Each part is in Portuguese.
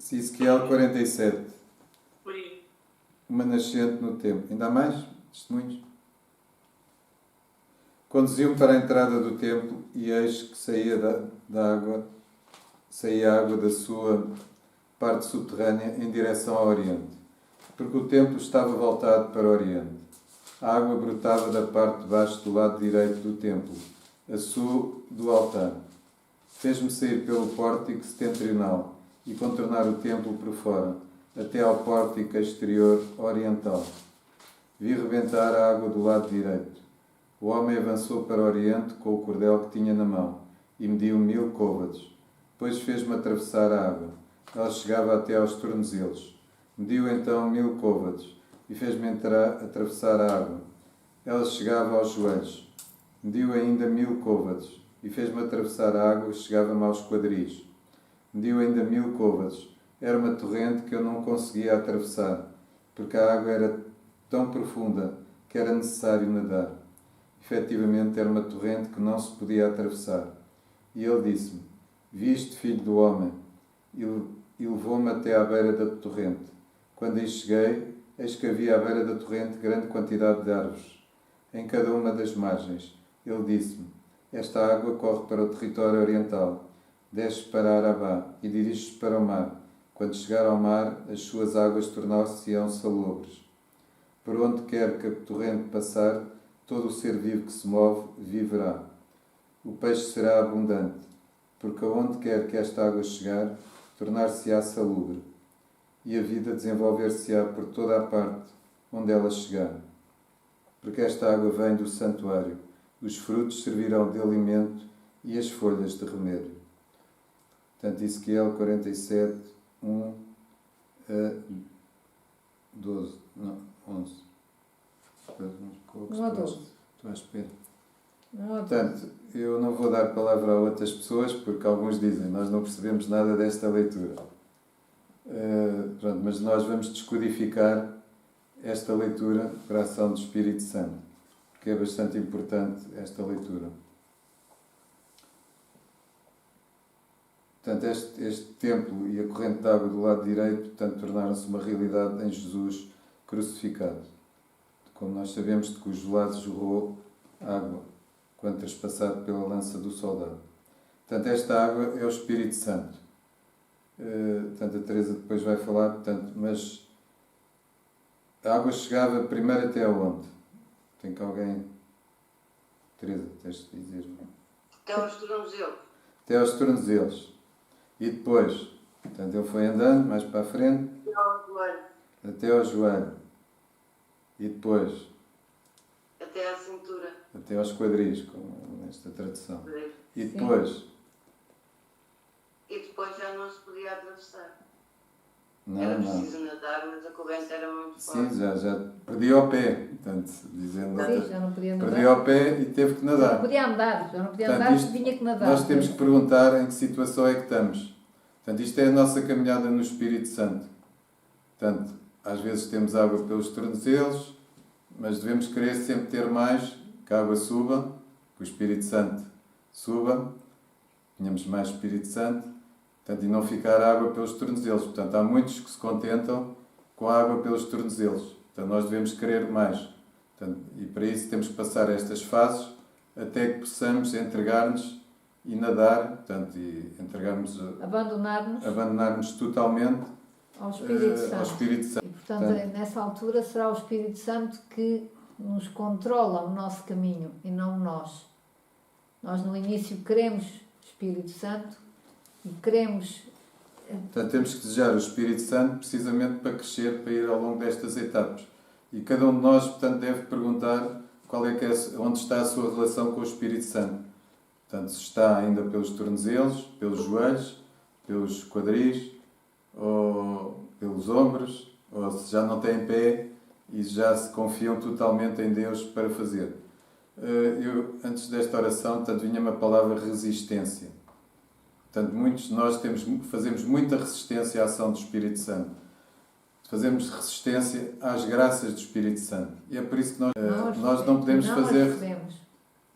Ezequiel 47. Por aí. Uma nascente no templo. Ainda há mais testemunhos? Conduziu-me para a entrada do templo e eis que saía água da sua parte subterrânea em direção ao oriente, porque o templo estava voltado para o oriente. A água brotava da parte de baixo do lado direito do templo, a sul do altar. Fez-me sair pelo pórtico setentrional e contornar o templo por fora, até ao pórtico exterior oriental. Vi rebentar a água do lado direito. O homem avançou para o oriente com o cordel que tinha na mão e mediu 1000 côvados. Depois fez-me atravessar a água. Ela chegava até aos tornozelos. Mediu então 1000 côvados e fez-me atravessar a água. Ela chegava aos joelhos. Mediu ainda 1000 côvados e fez-me atravessar a água e chegava-me aos quadris. Mediu ainda 1000 côvados. Era uma torrente que eu não conseguia atravessar, porque a água era tão profunda que era necessário nadar. Efetivamente era uma torrente que não se podia atravessar. E ele disse-me: Viste, filho do homem? E levou-me até à beira da torrente. Quando aí cheguei, eis que havia à beira da torrente grande quantidade de árvores, em cada uma das margens. Ele disse-me: Esta água corre para o território oriental, desce para Arabá e dirige-se para o mar. Quando chegar ao mar, as suas águas tornar-se-ão salobres. Por onde quer que a torrente passar, todo o ser vivo que se move viverá. O peixe será abundante, porque aonde quer que esta água chegar, tornar-se-á salubre, e a vida desenvolver-se-á por toda a parte onde ela chegar. Porque esta água vem do santuário, os frutos servirão de alimento e as folhas de remédio. Portanto, Ezequiel 47, 1 a 12, não, 11. Não há 12. Estou à espera. Não há 12. Portanto, eu não vou dar palavra a outras pessoas, porque alguns dizem, nós não percebemos nada desta leitura. Mas nós vamos descodificar esta leitura para a ação do Espírito Santo, porque é bastante importante esta leitura. Portanto, este templo e a corrente de água do lado direito, portanto, tornaram-se uma realidade em Jesus crucificado. Como nós sabemos, de cujos lados jorrou água, quando traspassado pela lança do soldado. Portanto, esta água é o Espírito Santo. Portanto, a Teresa depois vai falar, portanto, mas a água chegava primeiro até aonde? Tem que alguém... Teresa, tens de dizer. Até aos tornozelos. Até aos tornozelos. E depois, portanto, ele foi andando mais para a frente. Até ao joelho. Até ao joelho. E depois? Até à cintura. Até aos quadris, como nesta tradução. E Sim. depois? E depois já não se podia atravessar. Não, Era não. preciso nadar, mas a corrente era muito Sim, forte. já perdia o pé, portanto, dizendo Sim, já não podia nadar. perdia o pé e teve que Já não nadar. podia andar, Portanto, andar, isto, tinha que nadar. nós temos que perguntar em que situação é que estamos. Portanto, isto é a nossa caminhada no Espírito Santo. Portanto, às vezes temos água pelos tornozelos, mas devemos querer sempre ter mais, que a água suba, que o Espírito Santo suba, tenhamos mais Espírito Santo, portanto, e não ficar água pelos tornozelos. Portanto, há muitos que se contentam com a água pelos tornozelos. Portanto, nós devemos querer mais. Portanto, e para isso temos que passar estas fases até que possamos entregar-nos e nadar, portanto, e entregarmos, abandonarmos totalmente ao Espírito Santo. ao Espírito Santo. E, portanto, nessa altura será o Espírito Santo que nos controla o nosso caminho e não nós. Nós no início queremos Espírito Santo e queremos... Portanto, temos que desejar o Espírito Santo precisamente para crescer, para ir ao longo destas etapas. E cada um de nós, portanto, deve perguntar onde está a sua relação com o Espírito Santo. Portanto, se está ainda pelos tornozelos, pelos joelhos, pelos quadris, ou pelos ombros, ou se já não têm pé e já se confiam totalmente em Deus para fazer. Eu, antes desta oração, portanto, vinha-me a palavra resistência. Portanto, muitos de nós fazemos muita resistência à ação do Espírito Santo. Fazemos resistência às graças do Espírito Santo. E é por isso que nós não podemos fazer... recebemos.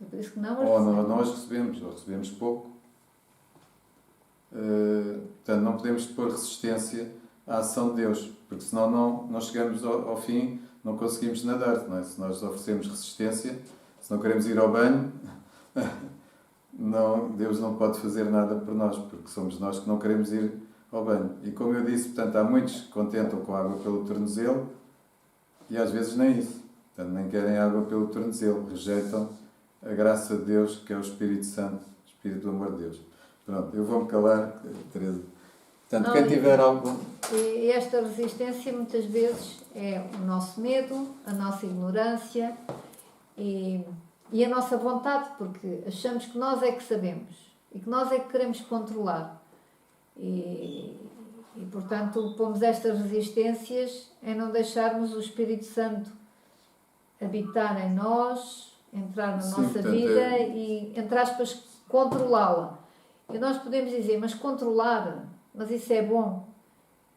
É por isso que não as ou recebemos. não as recebemos, ou recebemos pouco. Portanto, não podemos pôr resistência à ação de Deus, porque senão não chegamos ao fim, não conseguimos nadar, não é? Se nós oferecemos resistência, se não queremos ir ao banho, Deus não pode fazer nada por nós, porque somos nós que não queremos ir ao banho. E como eu disse, portanto, há muitos que contentam com a água pelo tornozelo e às vezes nem isso. Portanto, nem querem água pelo tornozelo, rejeitam a graça de Deus, que é o Espírito Santo, o Espírito do amor de Deus. Pronto, eu vou-me calar, Teresa. Portanto, quem tiver algum... E esta resistência muitas vezes é o nosso medo, a nossa ignorância e a nossa vontade, porque achamos que nós é que sabemos e que nós é que queremos controlar. E portanto, pomos estas resistências em não deixarmos o Espírito Santo habitar em nós, entrar na nossa vida e, entre aspas, controlá-la. E nós podemos dizer, mas controlar, mas isso é bom.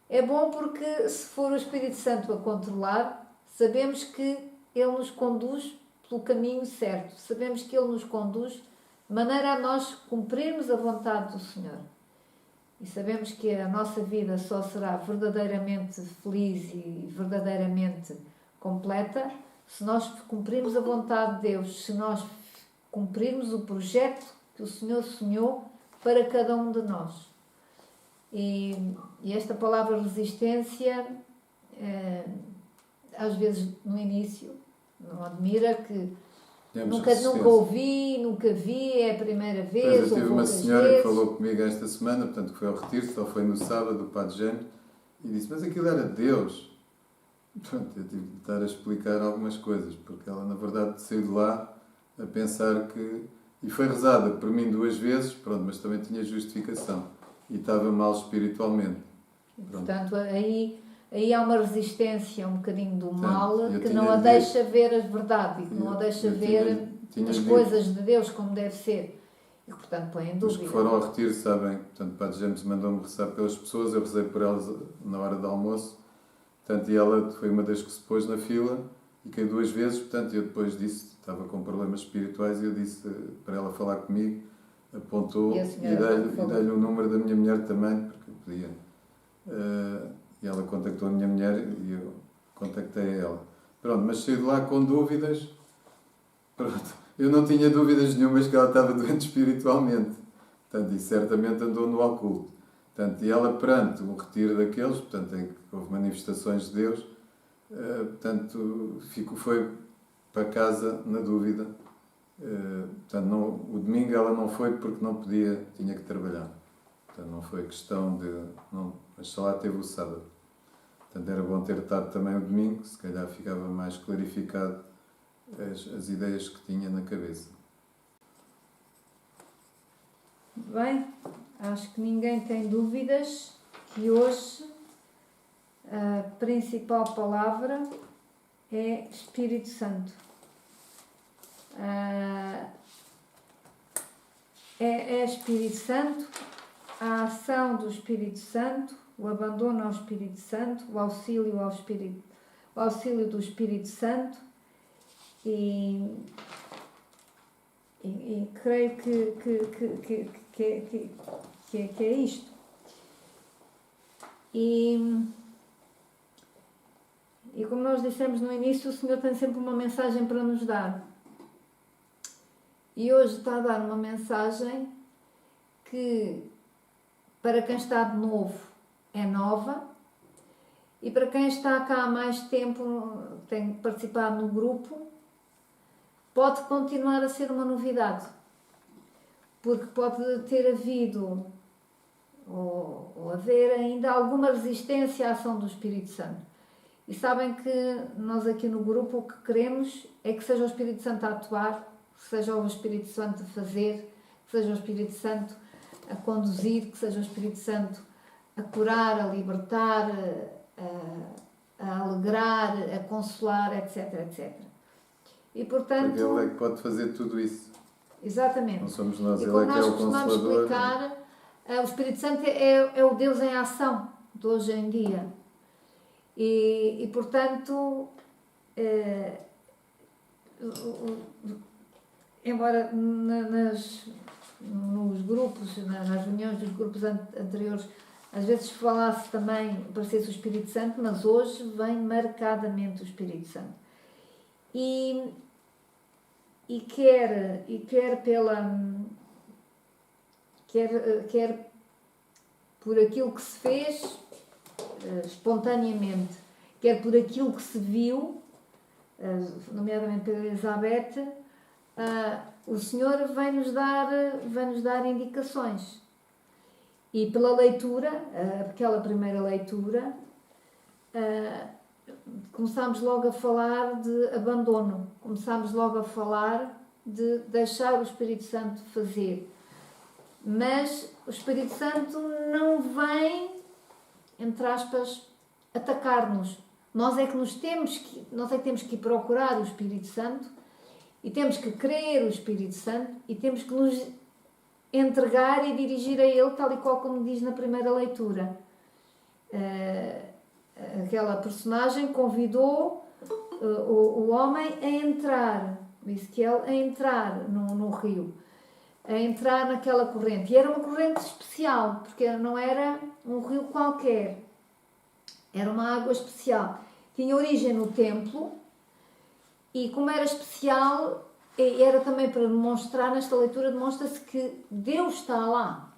É bom porque se for o Espírito Santo a controlar, sabemos que Ele nos conduz pelo caminho certo. Sabemos que Ele nos conduz de maneira a nós cumprirmos a vontade do Senhor. E sabemos que a nossa vida só será verdadeiramente feliz e verdadeiramente completa se nós cumprirmos a vontade de Deus, se nós cumprirmos o projeto que o Senhor sonhou para cada um de nós. E esta palavra resistência, às vezes no início, não admira que nunca ouvi, nunca vi, é a primeira vez. Eu tive uma senhora que falou comigo esta semana, portanto que foi ao retiro, só foi no sábado, o Padre Jânio, e disse, mas aquilo era Deus. Pronto, eu tive de estar a explicar algumas coisas, porque ela na verdade saiu de lá a pensar que... E foi rezada por mim 2 vezes, pronto, mas também tinha justificação. E estava mal espiritualmente. Pronto. Portanto, aí há uma resistência um bocadinho do mal, que não a deixa ver a verdade e que não a deixa ver as coisas de Deus como deve ser. E, portanto, põe em dúvida. Os que foram ao retiro sabem, portanto, o Padre James mandou-me rezar pelas pessoas, eu rezei por elas na hora do almoço, portanto, e ela foi uma das que se pôs na fila e caiu 2 vezes, portanto, eu depois disse, estava com problemas espirituais e eu disse para ela falar comigo, apontou e dei-lhe o número da minha mulher também, porque eu podia. E ela contactou a minha mulher e eu contactei a ela. Pronto, mas saí de lá com dúvidas. Pronto, eu não tinha dúvidas nenhumas que ela estava doente espiritualmente. Portanto, e certamente andou no oculto. Portanto, e ela perante o retiro daqueles, portanto, em que houve manifestações de Deus, portanto, foi para casa na dúvida. Portanto, o domingo ela não foi porque não podia, tinha que trabalhar. Portanto, não foi questão de... mas só lá teve o sábado. Portanto, era bom ter estado também o domingo, se calhar ficava mais clarificado as ideias que tinha na cabeça. Bem, acho que ninguém tem dúvidas que hoje a principal palavra é Espírito Santo. É Espírito Santo, a ação do Espírito Santo, o abandono ao Espírito Santo, o auxílio do Espírito Santo e creio que é isto. E como nós dissemos no início, o Senhor tem sempre uma mensagem para nos dar. E hoje está a dar uma mensagem que, para quem está de novo, é nova. E para quem está cá há mais tempo, tem participado no grupo, pode continuar a ser uma novidade. Porque pode ter havido, ou haver ainda, alguma resistência à ação do Espírito Santo. E sabem que nós aqui no grupo o que queremos é que seja o Espírito Santo a atuar, que seja o Espírito Santo a fazer, que seja o Espírito Santo a conduzir, que seja o Espírito Santo a curar, a libertar, a alegrar, a consolar, etc, etc. E portanto... Porque Ele é que pode fazer tudo isso. Exatamente. Não somos nós, e Ele é que é o Consolador. Explicar, o Espírito Santo é o Deus em ação de hoje em dia. E portanto, embora nos grupos, nas reuniões dos grupos anteriores, às vezes falasse também, parecesse o Espírito Santo, mas hoje vem marcadamente o Espírito Santo. E quer por aquilo que se fez espontaneamente, quer por aquilo que se viu, nomeadamente pela Elizabeth, o Senhor vai-nos dar indicações. E pela leitura, aquela primeira leitura, começámos logo a falar de abandono, começámos logo a falar de deixar o Espírito Santo fazer. Mas o Espírito Santo não vem, entre aspas, atacar-nos. Nós é que temos que ir procurar o Espírito Santo e temos que crer o Espírito Santo e temos que nos entregar e dirigir a Ele, tal e qual como diz na primeira leitura. Aquela personagem convidou o homem a entrar, o Ezequiel, a entrar no rio, a entrar naquela corrente. E era uma corrente especial, porque não era um rio qualquer, era uma água especial. Tinha origem no templo e, como era especial, era também para demonstrar, nesta leitura demonstra-se que Deus está lá.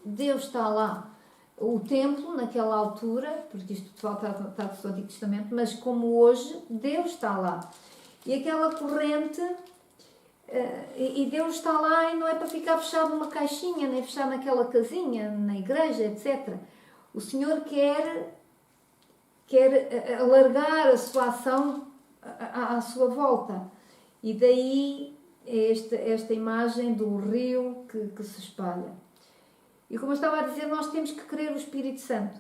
Deus está lá. O templo, naquela altura, porque isto está do Antigo Testamento, mas como hoje, Deus está lá. E aquela corrente, e Deus está lá e não é para ficar fechado numa caixinha, nem fechado naquela casinha, na igreja, etc. O Senhor quer alargar a sua ação à sua volta. E daí esta imagem do rio que se espalha. E como eu estava a dizer, nós temos que crer o Espírito Santo.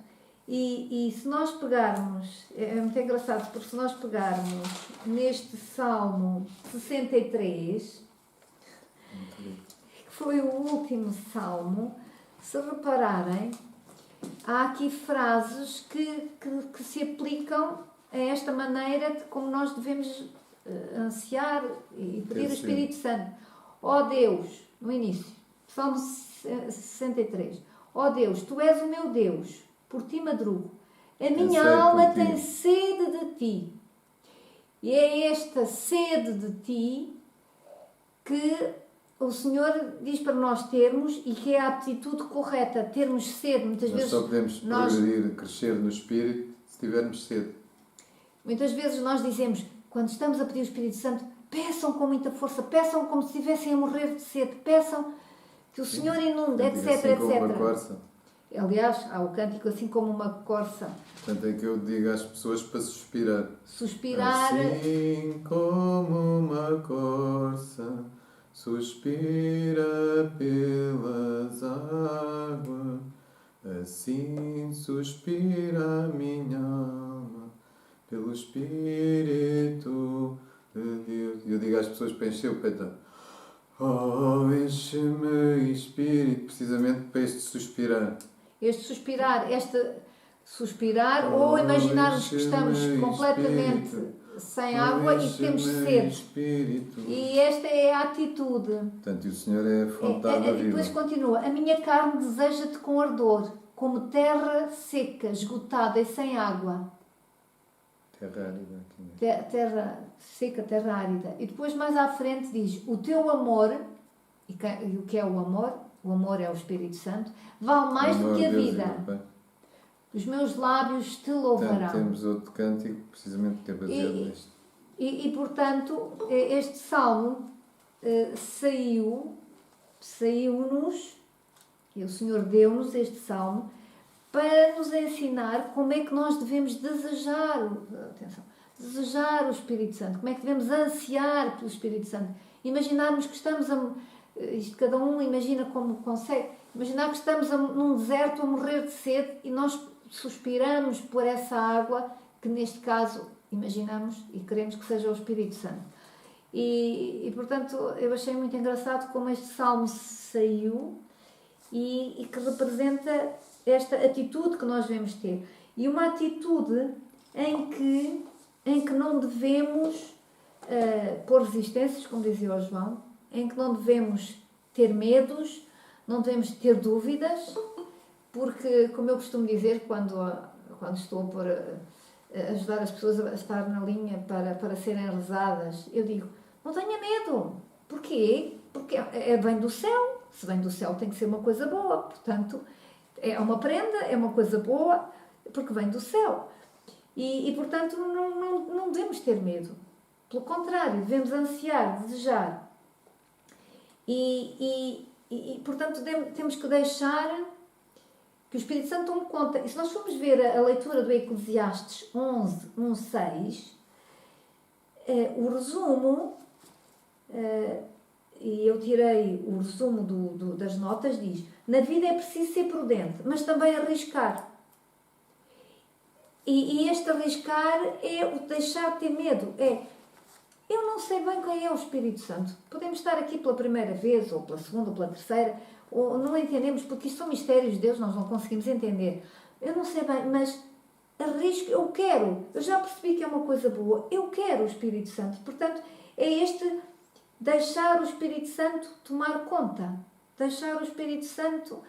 E se nós pegarmos, é muito engraçado, porque se nós pegarmos neste Salmo 63, que foi o último Salmo, se repararem, há aqui frases que se aplicam a esta maneira de como nós devemos ansiar e pedir o Espírito Santo. Ó Deus, no início, Salmo 63. Ó Deus, Tu és o meu Deus, por Ti madrugo. A minha alma tem sede de Ti. E é esta sede de Ti que o Senhor diz para nós termos e que é a atitude correta, termos sede. Muitas vezes só podemos progredir, crescer no Espírito se tivermos sede. Muitas vezes nós dizemos, quando estamos a pedir o Espírito Santo, peçam com muita força, peçam como se estivessem a morrer de sede, peçam que o Senhor inunde, etc, assim etc. Como uma corça. Aliás, há o cântico assim como uma corça. Portanto, é que eu digo às pessoas para suspirar. Suspirar. Assim como uma corça suspira pelas águas, assim suspira a minha alma pelo Espírito de Deus. E eu digo às pessoas para encher o peito. Oh, enche-me Espírito, precisamente para este suspirar. Ou imaginarmos que estamos completamente sem água e que temos sede. Espírito. E esta é a atitude. Portanto, e o Senhor é a fonte da água viva. E depois continua, a minha carne deseja-te com ardor, como terra seca, esgotada e sem água. Terra árida. Terra seca, terra árida. E depois mais à frente diz, o teu amor, e o que é o amor? O amor é o Espírito Santo, vale mais do que a vida. Os meus lábios te louvarão. Portanto, temos outro cântico, precisamente, que é baseado neste. E, portanto, este salmo saiu-nos, e o Senhor deu-nos este salmo, para nos ensinar como é que nós devemos desejar o Espírito Santo, como é que devemos ansiar pelo Espírito Santo. Imaginarmos que estamos isto cada um imagina como consegue, imaginar que estamos num deserto a morrer de sede e nós suspiramos por essa água que neste caso imaginamos e queremos que seja o Espírito Santo. E portanto eu achei muito engraçado como este salmo saiu e que representa esta atitude que nós devemos ter. E uma atitude em que não devemos pôr resistências, como dizia o João, em que não devemos ter medos, não devemos ter dúvidas, porque, como eu costumo dizer, quando estou a ajudar as pessoas a estar na linha para serem rezadas, eu digo, não tenha medo. Porquê? Porque vem do céu. Se vem do céu tem que ser uma coisa boa. Portanto, é uma prenda, é uma coisa boa, porque vem do céu. E portanto, não devemos ter medo. Pelo contrário, devemos ansiar, desejar. Portanto, temos que deixar que o Espírito Santo tome conta. E se nós formos ver a leitura do Eclesiastes 11, 1:6, o resumo, e eu tirei o resumo das notas, diz: na vida é preciso ser prudente, mas também arriscar. E este arriscar é o deixar de ter medo. Eu não sei bem quem é o Espírito Santo. Podemos estar aqui pela primeira vez, ou pela segunda, ou pela terceira, ou não entendemos, porque isto são mistérios de Deus, nós não conseguimos entender. Eu não sei bem, mas arrisco, eu quero. Eu já percebi que é uma coisa boa. Eu quero o Espírito Santo. Portanto, é este deixar o Espírito Santo tomar conta. Deixar o Espírito Santo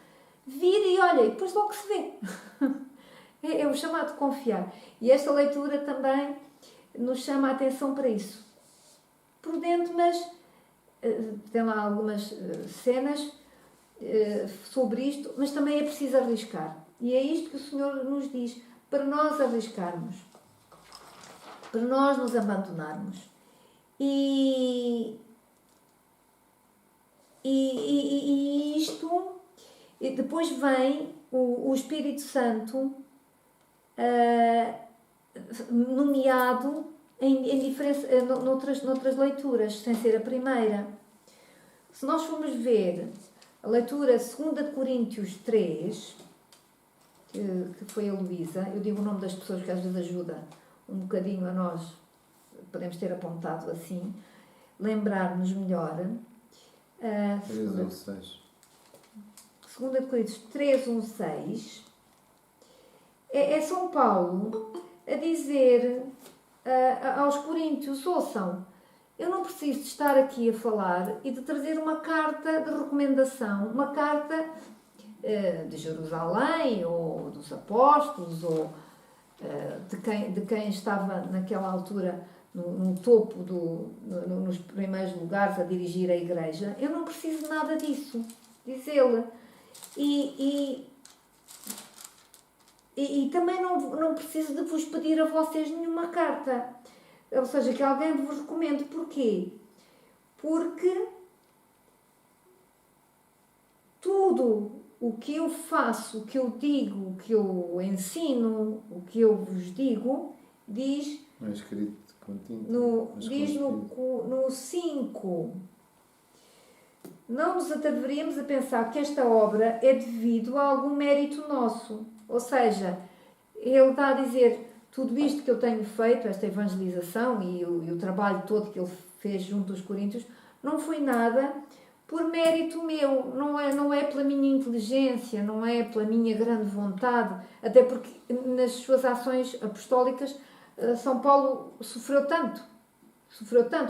vir e olha, e depois logo se vê. É o chamado confiar. E esta leitura também nos chama a atenção para isso. Prudente, mas tem lá algumas cenas sobre isto, mas também é preciso arriscar. E é isto que o Senhor nos diz, para nós arriscarmos, para nós nos abandonarmos. E isto, e depois vem o Espírito Santo nomeado noutras leituras, sem ser a primeira. Se nós formos ver a leitura 2 Coríntios 3, que foi a Luísa, eu digo o nome das pessoas que às vezes ajuda um bocadinho a nós, podemos ter apontado assim, lembrar-nos melhor. 3:6. 2 Coríntios 3:6 é São Paulo a dizer aos coríntios, ouçam, eu não preciso de estar aqui a falar e de trazer uma carta de recomendação, uma carta de Jerusalém, ou dos apóstolos, ou de quem estava naquela altura no topo, nos primeiros lugares a dirigir a igreja. Eu não preciso de nada disso, diz ele. E também não preciso de vos pedir a vocês nenhuma carta. Ou seja, que alguém vos recomende. Porquê? Porque tudo o que eu faço, o que eu digo, o que eu ensino, o que eu vos digo, diz... Não é escrito contigo. Diz no 5... Não nos atreveríamos a pensar que esta obra é devido a algum mérito nosso. Ou seja, ele está a dizer, tudo isto que eu tenho feito, esta evangelização e o trabalho todo que ele fez junto aos coríntios, não foi nada por mérito meu, não é pela minha inteligência, não é pela minha grande vontade, até porque nas suas ações apostólicas São Paulo sofreu tanto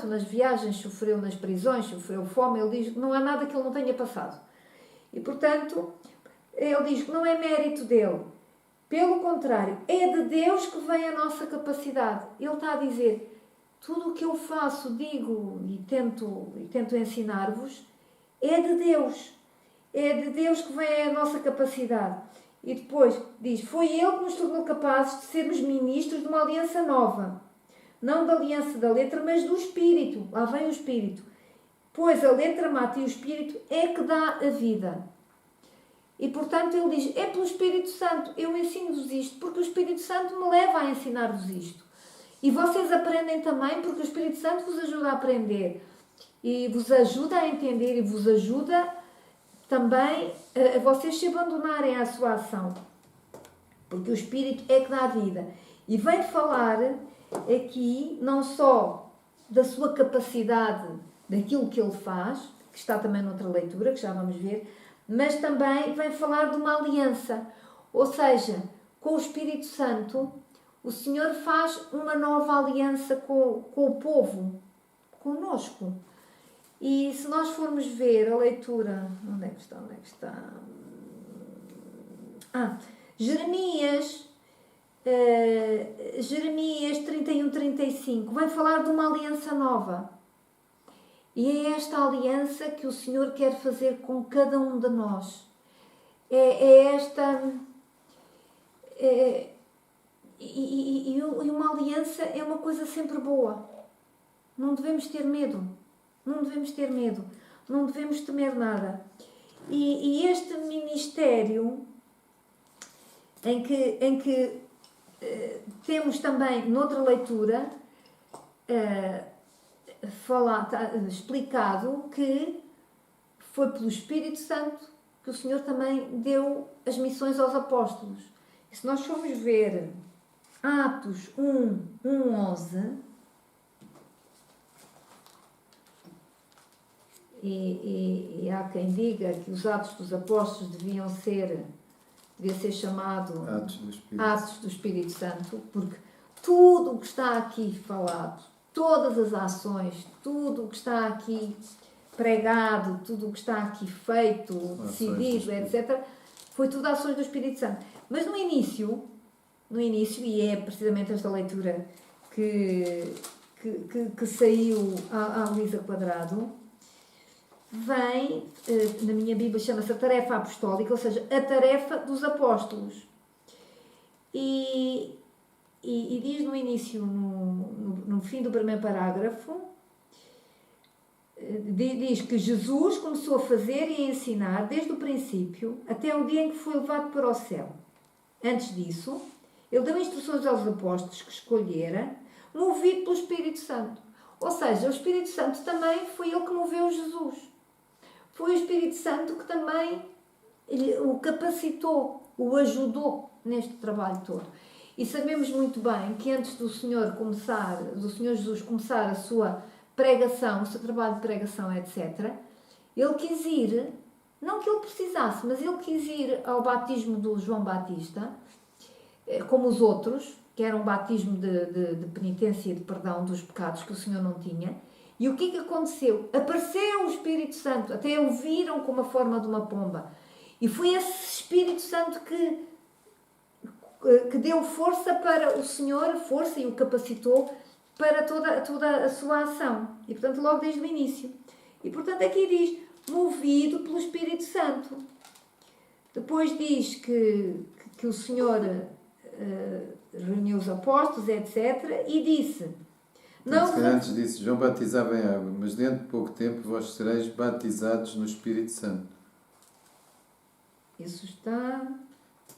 nas viagens, sofreu nas prisões, sofreu fome. Ele diz que não há nada que ele não tenha passado. E, portanto, ele diz que não é mérito dele. Pelo contrário, é de Deus que vem a nossa capacidade. Ele está a dizer, tudo o que eu faço, digo e tento ensinar-vos, é de Deus. É de Deus que vem a nossa capacidade. E depois diz, foi Ele que nos tornou capazes de sermos ministros de uma aliança nova. Não da aliança da letra, mas do Espírito. Lá vem o Espírito. Pois a letra mata e o Espírito é que dá a vida. E, portanto, ele diz, é pelo Espírito Santo. Eu ensino-vos isto, porque o Espírito Santo me leva a ensinar-vos isto. E vocês aprendem também, porque o Espírito Santo vos ajuda a aprender. E vos ajuda a entender e vos ajuda também a vocês se abandonarem à sua ação. Porque o Espírito é que dá a vida. E vem falar aqui não só da sua capacidade, daquilo que ele faz, que está também noutra leitura, que já vamos ver, mas também vem falar de uma aliança. Ou seja, com o Espírito Santo, o Senhor faz uma nova aliança com o povo, conosco. E se nós formos ver a leitura, onde é que está? Jeremias 31-35 vai falar de uma aliança nova. E é esta aliança que o Senhor quer fazer com cada um de nós. E uma aliança é uma coisa sempre boa. Não devemos ter medo. Não devemos ter medo. Não devemos temer nada. E este ministério em que temos também, noutra leitura, explicado que foi pelo Espírito Santo que o Senhor também deu as missões aos apóstolos. E se nós formos ver Atos 1:11, e há quem diga que os Atos dos Apóstolos devia ser chamado Atos do Espírito Santo, porque tudo o que está aqui falado, todas as ações, tudo o que está aqui pregado, tudo o que está aqui feito, decidido, etc., foi tudo ações do Espírito Santo. Mas no início, e é precisamente esta leitura que saiu à Luísa Quadrado, vem, na minha Bíblia chama-se a tarefa apostólica, ou seja, a tarefa dos apóstolos. E diz no início, no fim do primeiro parágrafo, diz que Jesus começou a fazer e a ensinar desde o princípio até o dia em que foi levado para o céu. Antes disso, ele deu instruções aos apóstolos que escolhera, movido pelo Espírito Santo. Ou seja, o Espírito Santo também foi ele que moveu Jesus. Foi o Espírito Santo que também o capacitou, o ajudou neste trabalho todo. E sabemos muito bem que antes do Senhor Jesus começar a sua pregação, o seu trabalho de pregação, etc., ele quis ir, não que ele precisasse, mas ele quis ir ao batismo do João Batista, como os outros, que era um batismo de penitência e de perdão dos pecados que o Senhor não tinha. E o que aconteceu? Apareceu o Espírito Santo, até o viram com uma forma de uma pomba. E foi esse Espírito Santo que deu força para o Senhor, força, e o capacitou para toda a sua ação. E, portanto, logo desde o início. E, portanto, aqui diz, movido pelo Espírito Santo. Depois diz que o Senhor reuniu os apóstolos, etc., e disse... Antes disse, João batizava em água, mas dentro de pouco tempo vós sereis batizados no Espírito Santo. Isso está...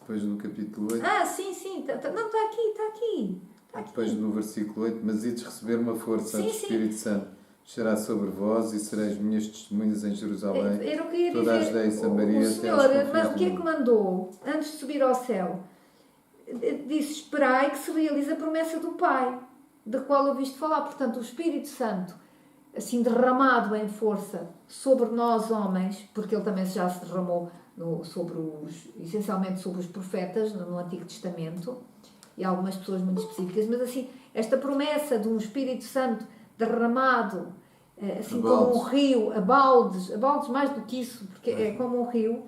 Depois no capítulo 8. Sim. Não, está aqui. Depois no versículo 8, mas ides receber uma força do Espírito Santo. Será sobre vós e sereis minhas testemunhas em Jerusalém, era o que eu ia toda a dizer. Judeia e Samaria, o Senhor, o que é que mandou antes de subir ao céu? Disse, esperai que se realize a promessa do Pai, da qual ouviste falar. Portanto, o Espírito Santo, assim derramado em força sobre nós homens, porque ele também já se derramou essencialmente sobre os profetas no Antigo Testamento, e algumas pessoas muito específicas, mas assim, esta promessa de um Espírito Santo derramado, assim como um rio, a baldes mais do que isso, porque é como um rio,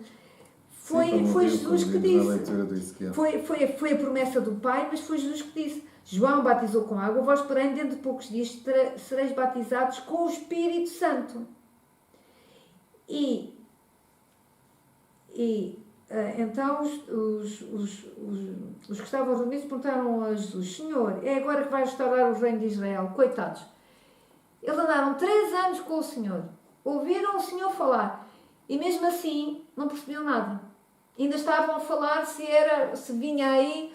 foi Jesus que disse. Foi a promessa do Pai, mas foi Jesus que disse. João batizou com água, vós, porém, dentro de poucos dias sereis batizados com o Espírito Santo. Então os que estavam reunidos perguntaram a Jesus, Senhor, é agora que vai restaurar o reino de Israel? Coitados. Eles andaram 3 anos com o Senhor, ouviram o Senhor falar, e mesmo assim não percebiam nada. Ainda estavam a falar se vinha aí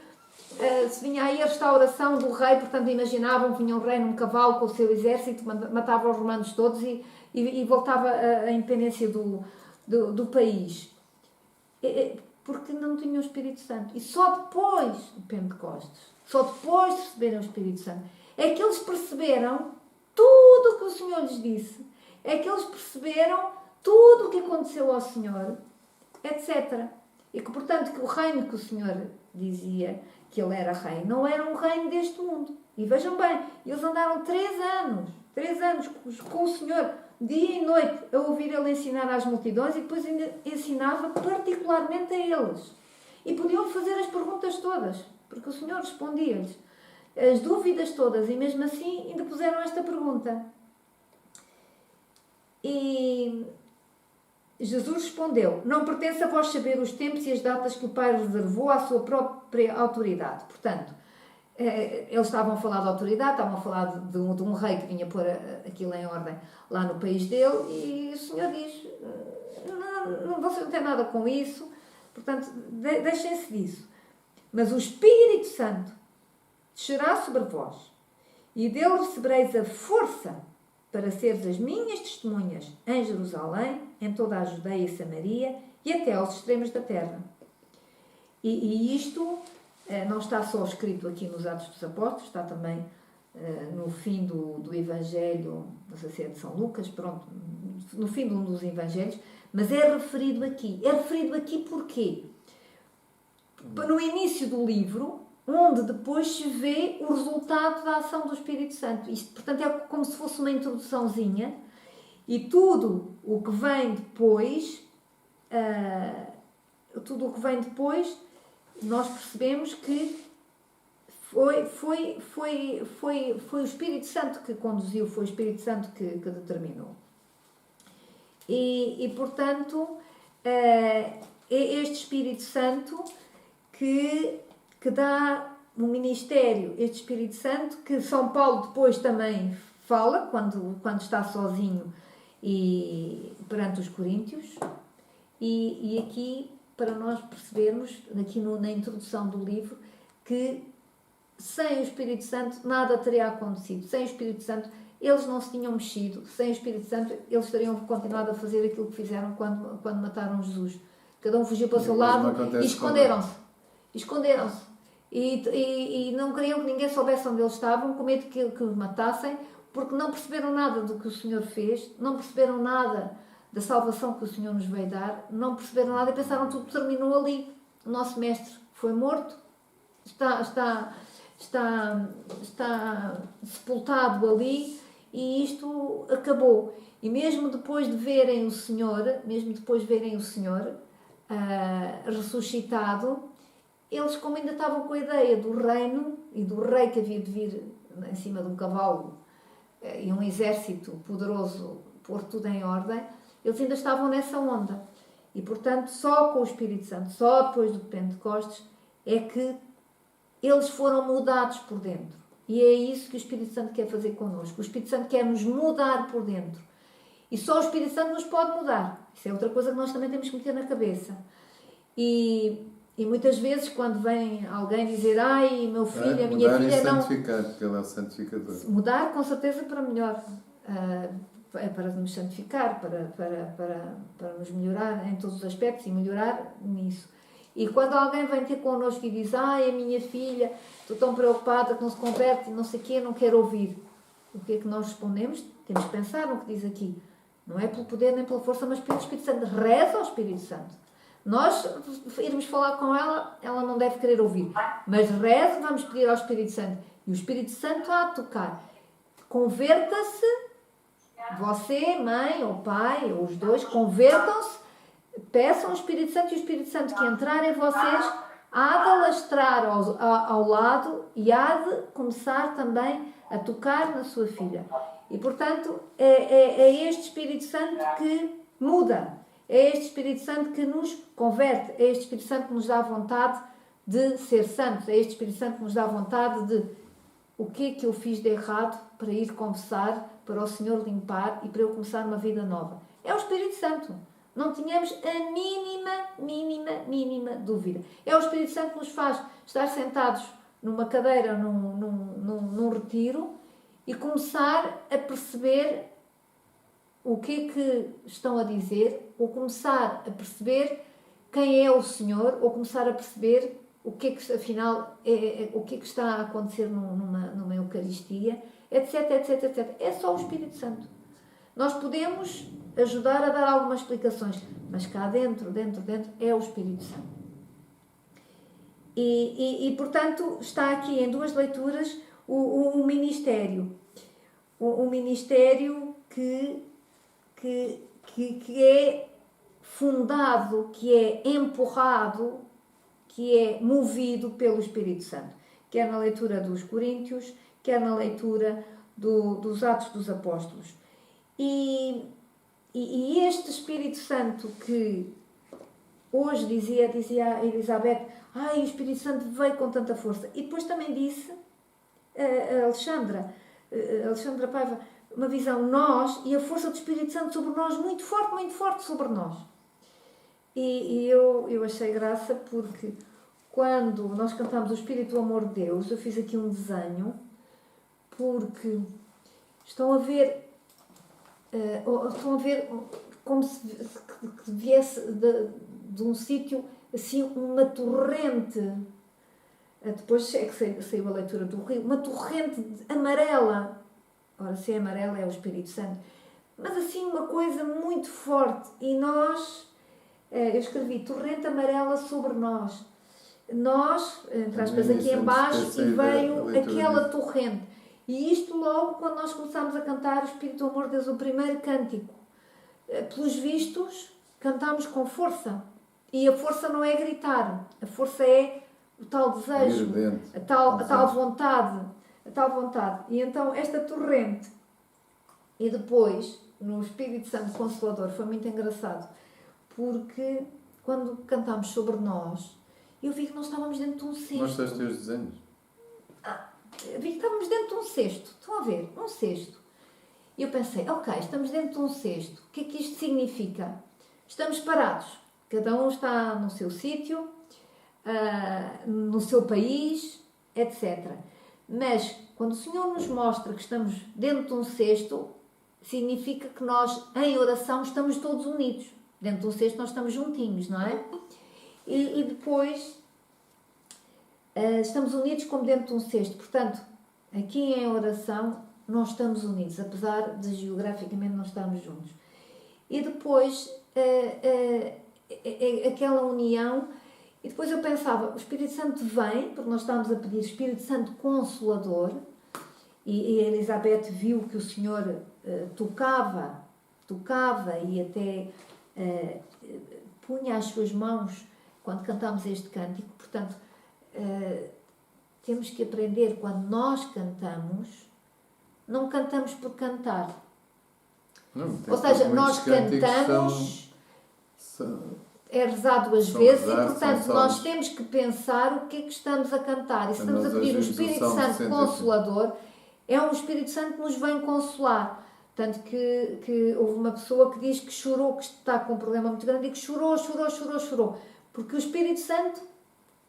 a restauração do rei, portanto imaginavam que vinha um rei num cavalo com o seu exército, matava os romanos todos e voltava a independência do país. Porque não tinham o Espírito Santo. E só depois do Pentecostes, só depois de receberem o Espírito Santo, é que eles perceberam tudo o que o Senhor lhes disse, é que eles perceberam tudo o que aconteceu ao Senhor, etc. E que, portanto, que o reino que o Senhor dizia que ele era rei, não era um reino deste mundo. E vejam bem, eles andaram 3 anos com o Senhor, dia e noite a ouvir ele ensinar às multidões e depois ainda ensinava particularmente a eles. E podiam fazer as perguntas todas, porque o Senhor respondia-lhes as dúvidas todas e mesmo assim ainda puseram esta pergunta. E Jesus respondeu: não pertence a vós saber os tempos e as datas que o Pai reservou à sua própria autoridade. Portanto, eles estavam a falar de autoridade, estavam a falar de um rei que vinha pôr aquilo em ordem lá no país dele, e o Senhor diz: não, vocês não têm nada com isso, portanto, deixem-se disso. Mas o Espírito Santo descerá sobre vós, e dele recebereis a força para seres as minhas testemunhas em Jerusalém, em toda a Judeia e Samaria e até aos extremos da terra. E isto não está só escrito aqui nos Atos dos Apóstolos, está também no fim do Evangelho, não sei se é de São Lucas, pronto, no fim de um dos Evangelhos, mas é referido aqui. É referido aqui porquê? No início do livro, onde depois se vê o resultado da ação do Espírito Santo. Isto, portanto, é como se fosse uma introduçãozinha, e tudo o que vem depois, nós percebemos que foi o Espírito Santo que conduziu, foi o Espírito Santo que determinou. E portanto, é este Espírito Santo que dá um ministério, este Espírito Santo, que São Paulo depois também fala, quando está sozinho e perante os coríntios, e aqui, para nós percebermos, aqui na introdução do livro, que sem o Espírito Santo nada teria acontecido. Sem o Espírito Santo eles não se tinham mexido. Sem o Espírito Santo eles teriam continuado a fazer aquilo que fizeram quando mataram Jesus. Cada um fugiu para o seu lado e esconderam-se. E não queriam que ninguém soubesse onde eles estavam, com medo que os matassem, porque não perceberam nada do que o Senhor fez, não perceberam nada da salvação que o Senhor nos veio dar, não perceberam nada e pensaram que tudo terminou ali. O nosso mestre foi morto, está sepultado ali, e isto acabou. E mesmo depois de verem o Senhor, ressuscitado, eles, como ainda estavam com a ideia do reino e do rei que havia de vir em cima de um cavalo e um exército poderoso pôr tudo em ordem, eles ainda estavam nessa onda. E, portanto, só com o Espírito Santo, só depois do Pentecostes, é que eles foram mudados por dentro. E é isso que o Espírito Santo quer fazer connosco. O Espírito Santo quer nos mudar por dentro. E só o Espírito Santo nos pode mudar. Isso é outra coisa que nós também temos que meter na cabeça. E muitas vezes, quando vem alguém dizer: ai, meu filho, a minha filha não... santificar, porque ele é o santificador. Mudar, com certeza, para melhor. É para nos santificar, para nos melhorar em todos os aspectos e melhorar nisso. E quando alguém vem ter connosco e diz: ai, a minha filha, estou tão preocupada que não se converte e não sei o quê, não quero ouvir. O que é que nós respondemos? Temos que pensar no que diz aqui. Não é pelo poder nem pela força, mas pelo Espírito Santo. Reza ao Espírito Santo. Nós irmos falar com ela, ela não deve querer ouvir. Mas reze, vamos pedir ao Espírito Santo. E o Espírito Santo há de tocar. Converta-se, você, mãe ou pai, ou os dois, convertam-se, peçam ao Espírito Santo, e o Espírito Santo que entrar em vocês há de alastrar ao lado e há de começar também a tocar na sua filha. E, portanto, é este Espírito Santo que muda. É este Espírito Santo que nos converte. É este Espírito Santo que nos dá vontade de ser santos. É este Espírito Santo que nos dá vontade de: o que é que eu fiz de errado, para ir confessar, para o Senhor limpar e para eu começar uma vida nova. É o Espírito Santo. Não tínhamos a mínima dúvida. É o Espírito Santo que nos faz estar sentados numa cadeira, num retiro, e começar a perceber o que é que estão a dizer, ou começar a perceber quem é o Senhor, ou começar a perceber o que é que, afinal, o que é que está a acontecer numa Eucaristia, etc. É só o Espírito Santo. Nós podemos ajudar a dar algumas explicações, mas cá dentro é o Espírito Santo. E portanto, está aqui em duas leituras o ministério. O ministério que que é fundado, que é empurrado, que é movido pelo Espírito Santo. Quer na leitura dos Coríntios, quer na leitura dos Atos dos Apóstolos. E este Espírito Santo que hoje dizia a Elizabeth, o Espírito Santo veio com tanta força. E depois também disse a Alexandra Paiva, uma visão, nós e a força do Espírito Santo sobre nós, muito forte sobre nós. E eu achei graça porque quando nós cantamos o Espírito do Amor de Deus, eu fiz aqui um desenho, porque estão a ver como se viesse de um sítio, assim, uma torrente. Depois é que saiu a leitura do rio, uma torrente amarela. Ora, se é amarela é o Espírito Santo. Mas assim, uma coisa muito forte. E nós, eu escrevi, torrente amarela sobre nós. Nós, entre aspas, aqui em baixo, e veio aquela torrente. E isto logo quando nós começámos a cantar o Espírito do Amor de Deus, o primeiro cântico. Pelos vistos, cantámos com força. E a força não é gritar. A força é o tal desejo, a tal vontade. E então esta torrente, e depois no Espírito Santo Consolador, foi muito engraçado, porque quando cantámos sobre nós, eu vi que nós estávamos dentro de um cesto. Mostra os teus desenhos. Vi que estávamos dentro de um cesto. Estão a ver? Um cesto. E eu pensei, ok, estamos dentro de um cesto. O que é que isto significa? Estamos parados. Cada um está no seu sítio, no seu país, etc. Mas, quando o Senhor nos mostra que estamos dentro de um cesto, significa que nós, em oração, estamos todos unidos. Dentro de um cesto nós estamos juntinhos, não é? E depois, estamos unidos como dentro de um cesto. Portanto, aqui em oração, nós estamos unidos, apesar de geograficamente não estarmos juntos. E depois, aquela união. E depois eu pensava, o Espírito Santo vem, porque nós estávamos a pedir Espírito Santo Consolador, e a Elizabeth viu que o Senhor tocava e até punha as suas mãos quando cantámos este cântico. Portanto, temos que aprender, quando nós cantamos, não cantamos por cantar. Não, ou seja, nós cantamos... É rezado às vezes e, portanto, nós temos que pensar o que é que estamos a cantar. E se estamos a pedir o Espírito Santo Consolador, é um Espírito Santo que nos vem consolar. Tanto que houve uma pessoa que diz que chorou, que está com um problema muito grande, e que chorou. Porque o Espírito Santo,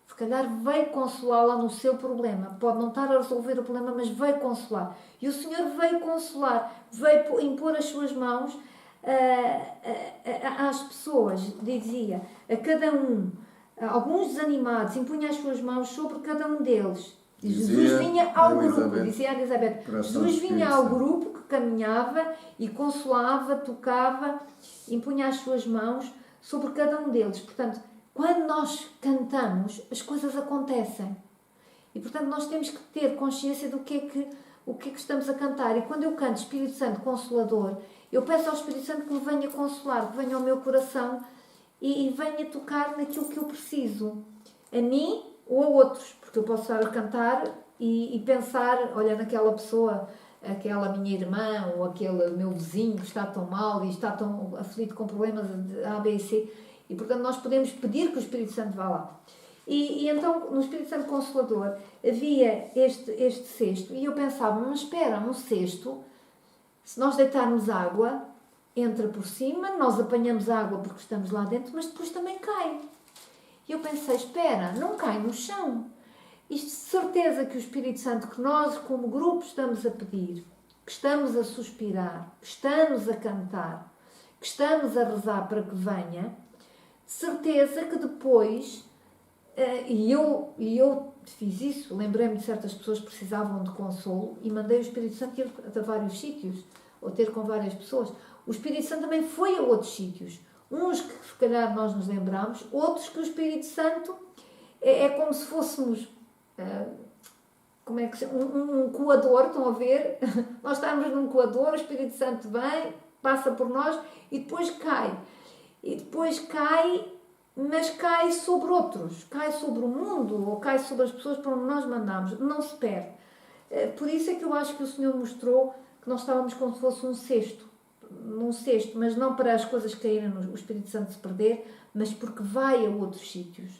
se calhar, veio consolá-la no seu problema. Pode não estar a resolver o problema, mas veio consolar. E o Senhor veio consolar, veio impor as suas mãos às pessoas, dizia, a cada um, alguns desanimados, impunha as suas mãos sobre cada um deles. Jesus vinha ao grupo, dizia a Elizabeth, Jesus vinha ao grupo que caminhava e consolava, tocava, impunha as suas mãos sobre cada um deles. Portanto, quando nós cantamos, as coisas acontecem. E, portanto, nós temos que ter consciência do que é que estamos a cantar. E quando eu canto Espírito Santo Consolador, eu peço ao Espírito Santo que me venha consolar, que venha ao meu coração e venha tocar naquilo que eu preciso, a mim ou a outros, porque eu posso estar a cantar e pensar, olha, naquela pessoa, aquela minha irmã ou aquele meu vizinho que está tão mal e está tão aflito com problemas de A, B e C, e portanto nós podemos pedir que o Espírito Santo vá lá. E então, no Espírito Santo Consolador, havia este cesto, e eu pensava, mas espera, um cesto, se nós deitarmos água, entra por cima, nós apanhamos água porque estamos lá dentro, mas depois também cai. E eu pensei, espera, não cai no chão. Isto de certeza que o Espírito Santo, que nós como grupo estamos a pedir, que estamos a suspirar, que estamos a cantar, que estamos a rezar para que venha, de certeza que depois, e eu fiz isso, lembrei-me de certas pessoas que precisavam de consolo e mandei o Espírito Santo ir a vários sítios, ou ter com várias pessoas. O Espírito Santo também foi a outros sítios. Uns que se calhar nós nos lembramos, outros que o Espírito Santo é como se fôssemos como é que um coador, estão a ver? Nós estamos num coador, o Espírito Santo vem, passa por nós e depois cai. E depois cai, mas cai sobre outros, cai sobre o mundo ou cai sobre as pessoas para onde nós mandamos, não se perde. Por isso é que eu acho que o Senhor mostrou que nós estávamos como se fosse num cesto, mas não para as coisas caírem no Espírito Santo se perder, mas porque vai a outros sítios.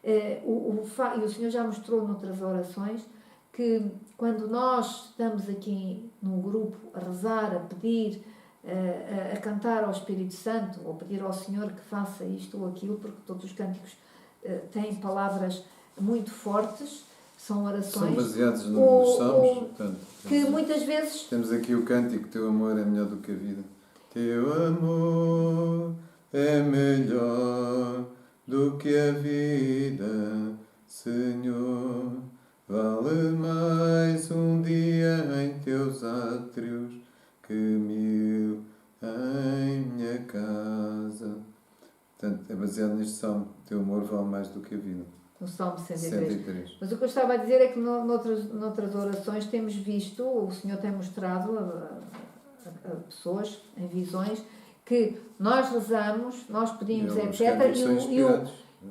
E o Senhor já mostrou noutras orações que quando nós estamos aqui num grupo a rezar, a pedir, a cantar ao Espírito Santo, ou pedir ao Senhor que faça isto ou aquilo, porque todos os cânticos têm palavras muito fortes, são orações. São baseados nos Salmos, portanto, que muitas vezes... Temos aqui o cântico, teu amor é melhor do que a vida. Teu amor é melhor do que a vida, Senhor. Vale mais um dia em teus átrios que 1000 em minha casa. Portanto, é baseado neste salmo. Teu amor vale mais do que a vida. No Salmo 103. 103. Mas o que eu estava a dizer é que noutras orações temos visto, o Senhor tem mostrado a pessoas em visões que nós rezamos, nós pedimos, etc.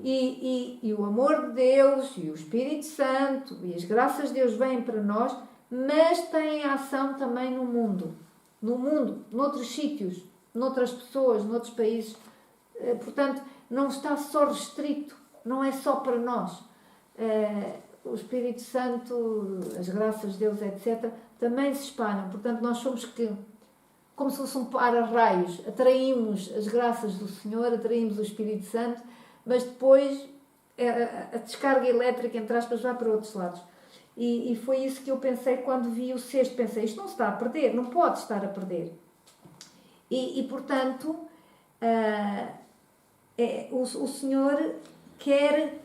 E o amor de Deus e o Espírito Santo e as graças de Deus vêm para nós, mas têm ação também no mundo, noutros sítios, noutras pessoas, noutros países. Portanto, não está só restrito, não é só para nós. O Espírito Santo, as graças de Deus, etc., também se espalham. Portanto, nós somos como se fosse um para-raios, atraímos as graças do Senhor, atraímos o Espírito Santo, mas depois a descarga elétrica, entre aspas, vai para outros lados. E foi isso que eu pensei quando vi o cesto. Pensei, isto não se está a perder, não pode estar a perder. Portanto, o Senhor quer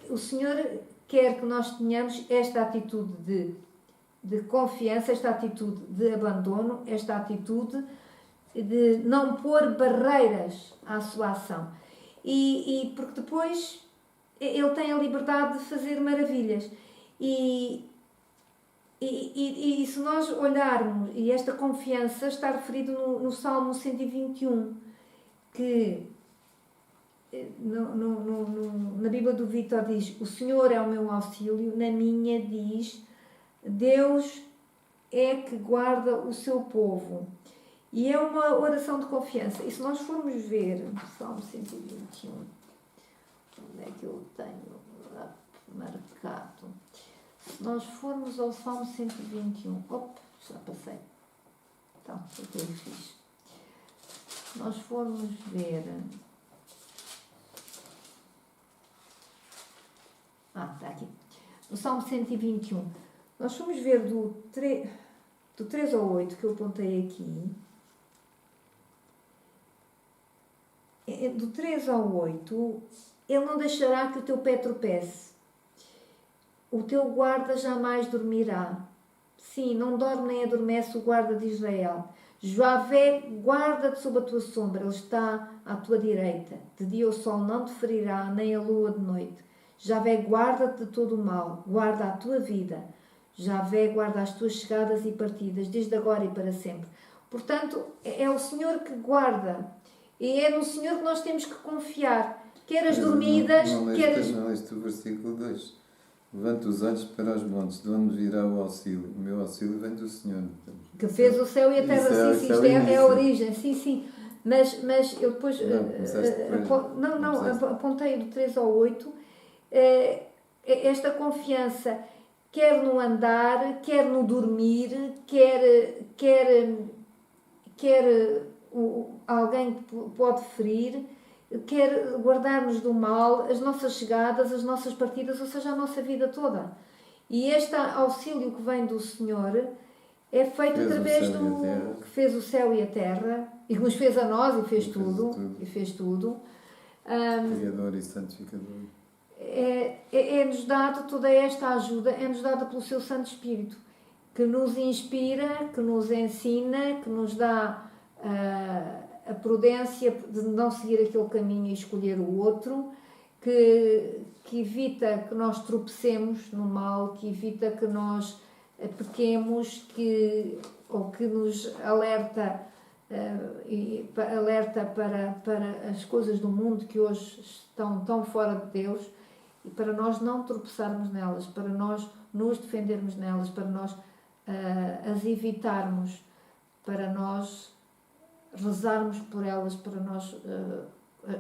que nós tenhamos esta atitude de confiança, esta atitude de abandono, esta atitude de não pôr barreiras à sua ação. Porque depois ele tem a liberdade de fazer maravilhas. E se nós olharmos, e esta confiança está referido no Salmo 121, que na Bíblia do Vítor diz: o Senhor é o meu auxílio. Na minha diz: Deus é que guarda o seu povo. E é uma oração de confiança. E se nós formos ver o Salmo 121, onde é que eu tenho marcado? Se nós formos ao Salmo 121, já passei. Então, o que eu fiz? Se nós formos ver... está aqui. No Salmo 121, nós formos ver do 3 ao 8, que eu apontei aqui. Do 3 ao 8, ele não deixará que o teu pé tropece. O teu guarda jamais dormirá. Sim, não dorme nem adormece o guarda de Israel. Javé guarda-te sob a tua sombra, ele está à tua direita. De dia o sol não te ferirá, nem a lua de noite. Javé guarda-te de todo o mal, guarda a tua vida. Javé guarda as tuas chegadas e partidas, desde agora e para sempre. Portanto, é o Senhor que guarda. E é no Senhor que nós temos que confiar. Quer as dormidas, quer as... Não leste o versículo 2. Levanta os olhos para os montes, de onde virá o auxílio. O meu auxílio vem do Senhor. Que fez o céu e a terra. Sim, isto é a origem. Sim. Mas eu depois... Apontei do 3 ao 8. Esta confiança, quer no andar, quer no dormir, quer alguém que pode ferir, quer guardar-nos do mal, as nossas chegadas, as nossas partidas, ou seja, a nossa vida toda. E este auxílio que vem do Senhor é feito através do que fez o céu e a terra, e que nos fez a nós e fez tudo. Criador e santificador. É-nos dado toda esta ajuda, é-nos dada pelo seu Santo Espírito, que nos inspira, que nos ensina, que nos dá a prudência de não seguir aquele caminho e escolher o outro, que evita que nós tropecemos no mal, que evita que nós pequemos, ou que nos alerta e alerta para as coisas do mundo que hoje estão tão fora de Deus, e para nós não tropeçarmos nelas, para nós nos defendermos nelas, para nós as evitarmos, para nós rezarmos por elas, para nós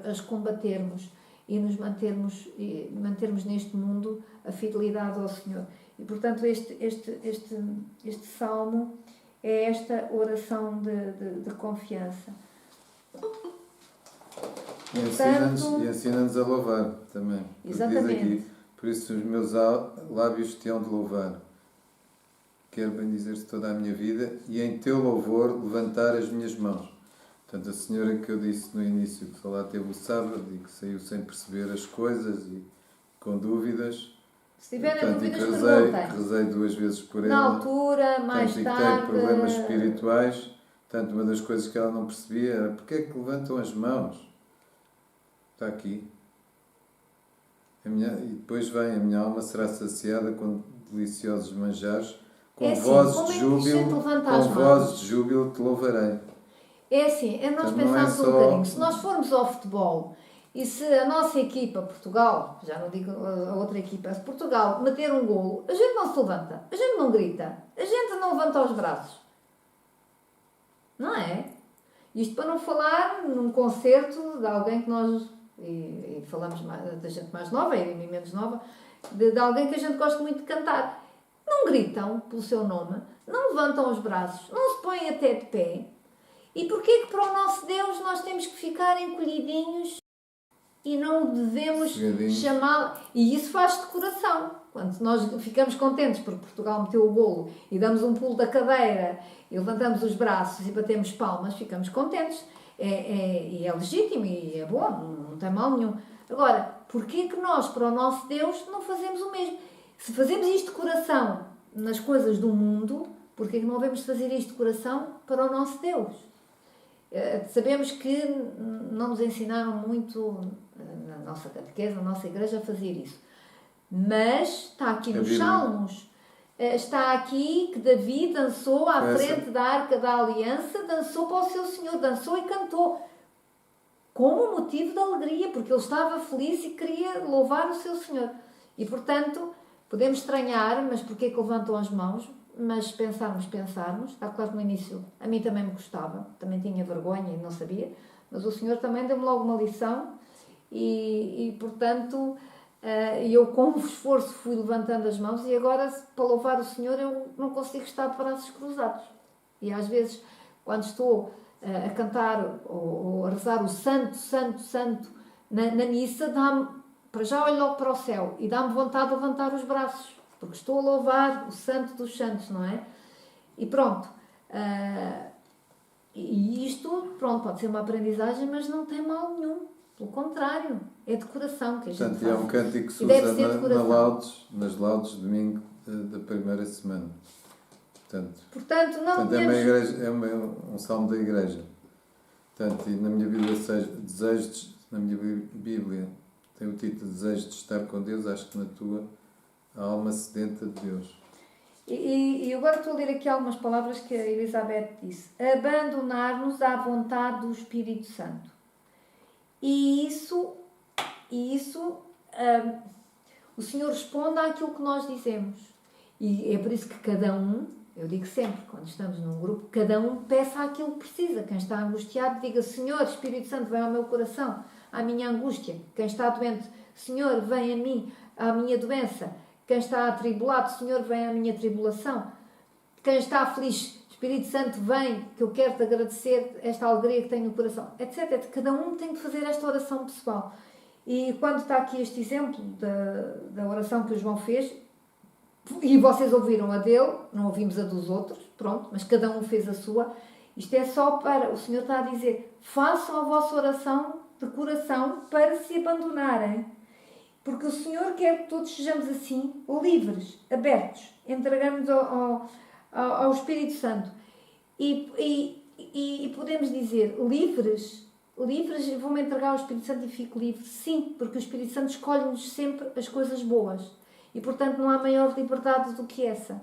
as combatermos e nos mantermos neste mundo a fidelidade ao Senhor. E portanto este salmo é esta oração de confiança. E ensina-nos a louvar também. Exatamente. Diz aqui, por isso os meus lábios te hão de louvar. Quero bendizer-te toda a minha vida e em teu louvor levantar as minhas mãos. Portanto, a senhora que eu disse no início, que só lá teve o sábado e que saiu sem perceber as coisas e com dúvidas. Se tiverem dúvidas, perguntem. Rezei 2 vezes por ela. Na altura, mais portanto, tarde. E que tem problemas espirituais. Portanto, uma das coisas que ela não percebia era porque é que levantam as mãos. Está aqui. E depois vem, a minha alma será saciada com deliciosos manjares, com vozes de júbilo, te louvarei. É assim, nós pensamos um bocadinho, se nós formos ao futebol e se a nossa equipa, Portugal, já não digo a outra equipa, se Portugal meter um golo, a gente não se levanta, a gente não grita, a gente não levanta os braços. Não é? Isto para não falar num concerto de alguém que nós, e falamos da gente mais nova e menos nova, de alguém que a gente gosta muito de cantar. Não gritam pelo seu nome, não levantam os braços, não se põem até de pé. E porquê que para o nosso Deus nós temos que ficar encolhidinhos e não devemos chamá-lo? E isso faz de coração. Quando nós ficamos contentes porque Portugal meteu o golo e damos um pulo da cadeira e levantamos os braços e batemos palmas, ficamos contentes. E é legítimo e é bom, não tem mal nenhum. Agora, porquê que nós, para o nosso Deus, não fazemos o mesmo? Se fazemos isto de coração nas coisas do mundo, porquê que não devemos fazer isto de coração para o nosso Deus? Sabemos que não nos ensinaram muito na nossa catequese, na nossa igreja, a fazer isso. Mas está aqui nos Salmos. Está aqui que Davi dançou à frente da Arca da Aliança, dançou para o seu Senhor, dançou e cantou. Como motivo de alegria, porque ele estava feliz e queria louvar o seu Senhor. E, portanto, podemos estranhar, mas porquê que levantam as mãos? Mas pensarmos, está claro que no início a mim também me custava, também tinha vergonha e não sabia, mas o Senhor também deu-me logo uma lição e portanto, eu com esforço fui levantando as mãos e agora, para louvar o Senhor, eu não consigo estar de braços cruzados. E às vezes, quando estou a cantar ou a rezar o Santo, Santo, Santo na missa, dá-me, para já olho logo para o céu e dá-me vontade de levantar os braços. Porque estou a louvar o Santo dos Santos, não é? E pronto. E isto, pronto, pode ser uma aprendizagem, mas não tem mal nenhum. Pelo contrário, é de coração que a gente faz. É um cântico que se usa nas laudes de domingo da primeira semana. Portanto não podemos... é um salmo da igreja. Portanto, e na minha Bíblia, na minha Bíblia tem o título Desejo de estar com Deus, acho que na tua... A alma sedenta de Deus. E agora estou a ler aqui algumas palavras que a Elizabeth disse. Abandonar-nos à vontade do Espírito Santo. E isso o Senhor responde àquilo que nós dizemos. E é por isso que cada um, eu digo sempre, quando estamos num grupo, cada um peça aquilo que precisa. Quem está angustiado, diga: Senhor, Espírito Santo, vem ao meu coração, à minha angústia. Quem está doente, Senhor, vem a mim, à minha doença. Quem está atribulado, Senhor, vem à minha tribulação. Quem está feliz, Espírito Santo, vem, que eu quero te agradecer esta alegria que tenho no coração, etc. Cada um tem de fazer esta oração pessoal. E quando está aqui este exemplo da oração que o João fez, e vocês ouviram a dele, não ouvimos a dos outros, pronto, mas cada um fez a sua, isto é só para, o Senhor está a dizer, façam a vossa oração de coração para se abandonarem. Porque o Senhor quer que todos sejamos assim, livres, abertos, entregamos ao Espírito Santo. E podemos dizer, livres, vou-me entregar ao Espírito Santo e fico livre. Sim, porque o Espírito Santo escolhe-nos sempre as coisas boas. E, portanto, não há maior liberdade do que essa.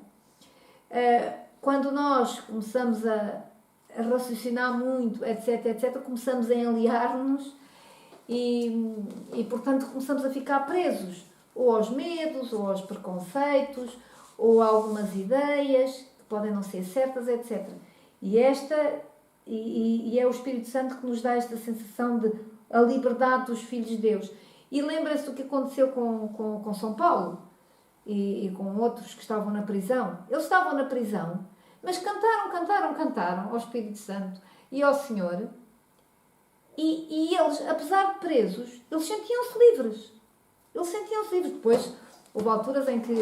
Quando nós começamos a a raciocinar muito, etc, etc, começamos a enliar-nos e, portanto, começamos a ficar presos, ou aos medos, ou aos preconceitos, ou a algumas ideias que podem não ser certas, etc. E é o Espírito Santo que nos dá esta sensação de a liberdade dos filhos de Deus. E lembra-se do que aconteceu com São Paulo e com outros que estavam na prisão. Eles estavam na prisão, mas cantaram ao Espírito Santo e ao Senhor. E eles, apesar de presos, eles sentiam-se livres. Eles sentiam-se livres. Depois, houve alturas em que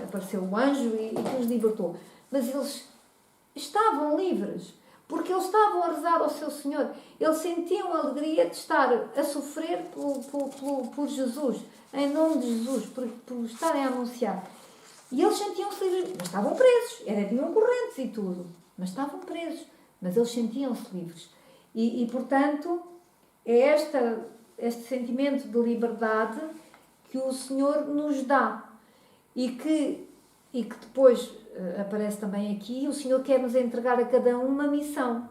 apareceu o anjo e que os libertou. Mas eles estavam livres, porque eles estavam a rezar ao seu Senhor. Eles sentiam a alegria de estar a sofrer por Jesus, em nome de Jesus, por estarem a anunciar. E eles sentiam-se livres, mas estavam presos. Tinham correntes e tudo, mas estavam presos. Mas eles sentiam-se livres. E portanto, é este sentimento de liberdade que o Senhor nos dá e que depois aparece também aqui. O Senhor quer nos entregar a cada um uma missão.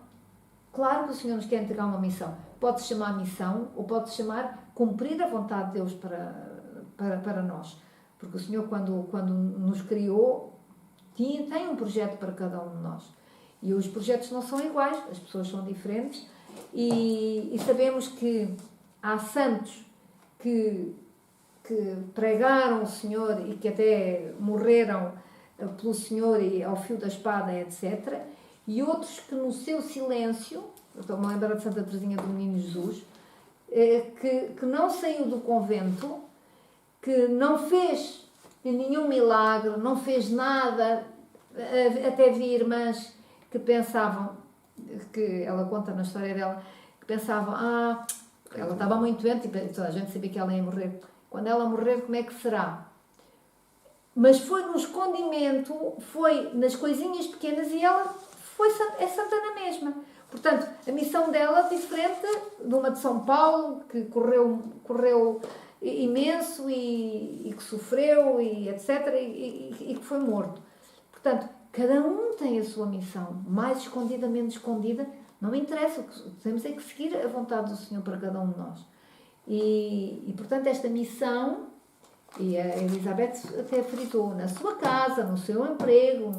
Claro que o Senhor nos quer entregar uma missão. Pode-se chamar missão ou pode-se chamar cumprir a vontade de Deus para nós. Porque o Senhor, quando nos criou, tem um projeto para cada um de nós. E os projetos não são iguais, as pessoas são diferentes. E sabemos que há santos que pregaram o Senhor e que até morreram pelo Senhor e ao fio da espada, etc. E outros que no seu silêncio, estou-me a lembrar de Santa Teresinha do Menino Jesus, que não saiu do convento, que não fez nenhum milagre, não fez nada, até vi irmãs que pensavam, que ela conta na história dela, que pensavam, ela estava muito doente e toda a gente sabia que ela ia morrer. Quando ela morrer, como é que será? Mas foi no escondimento, foi nas coisinhas pequenas e ela é santa na mesma. Portanto, a missão dela é diferente de uma de São Paulo, que correu imenso e que sofreu, e etc., e que foi morto. Portanto, cada um tem a sua missão, mais escondida, menos escondida, não interessa. O que temos é que seguir a vontade do Senhor para cada um de nós. E portanto, esta missão, e a Elizabeth até fritou, na sua casa, no seu emprego,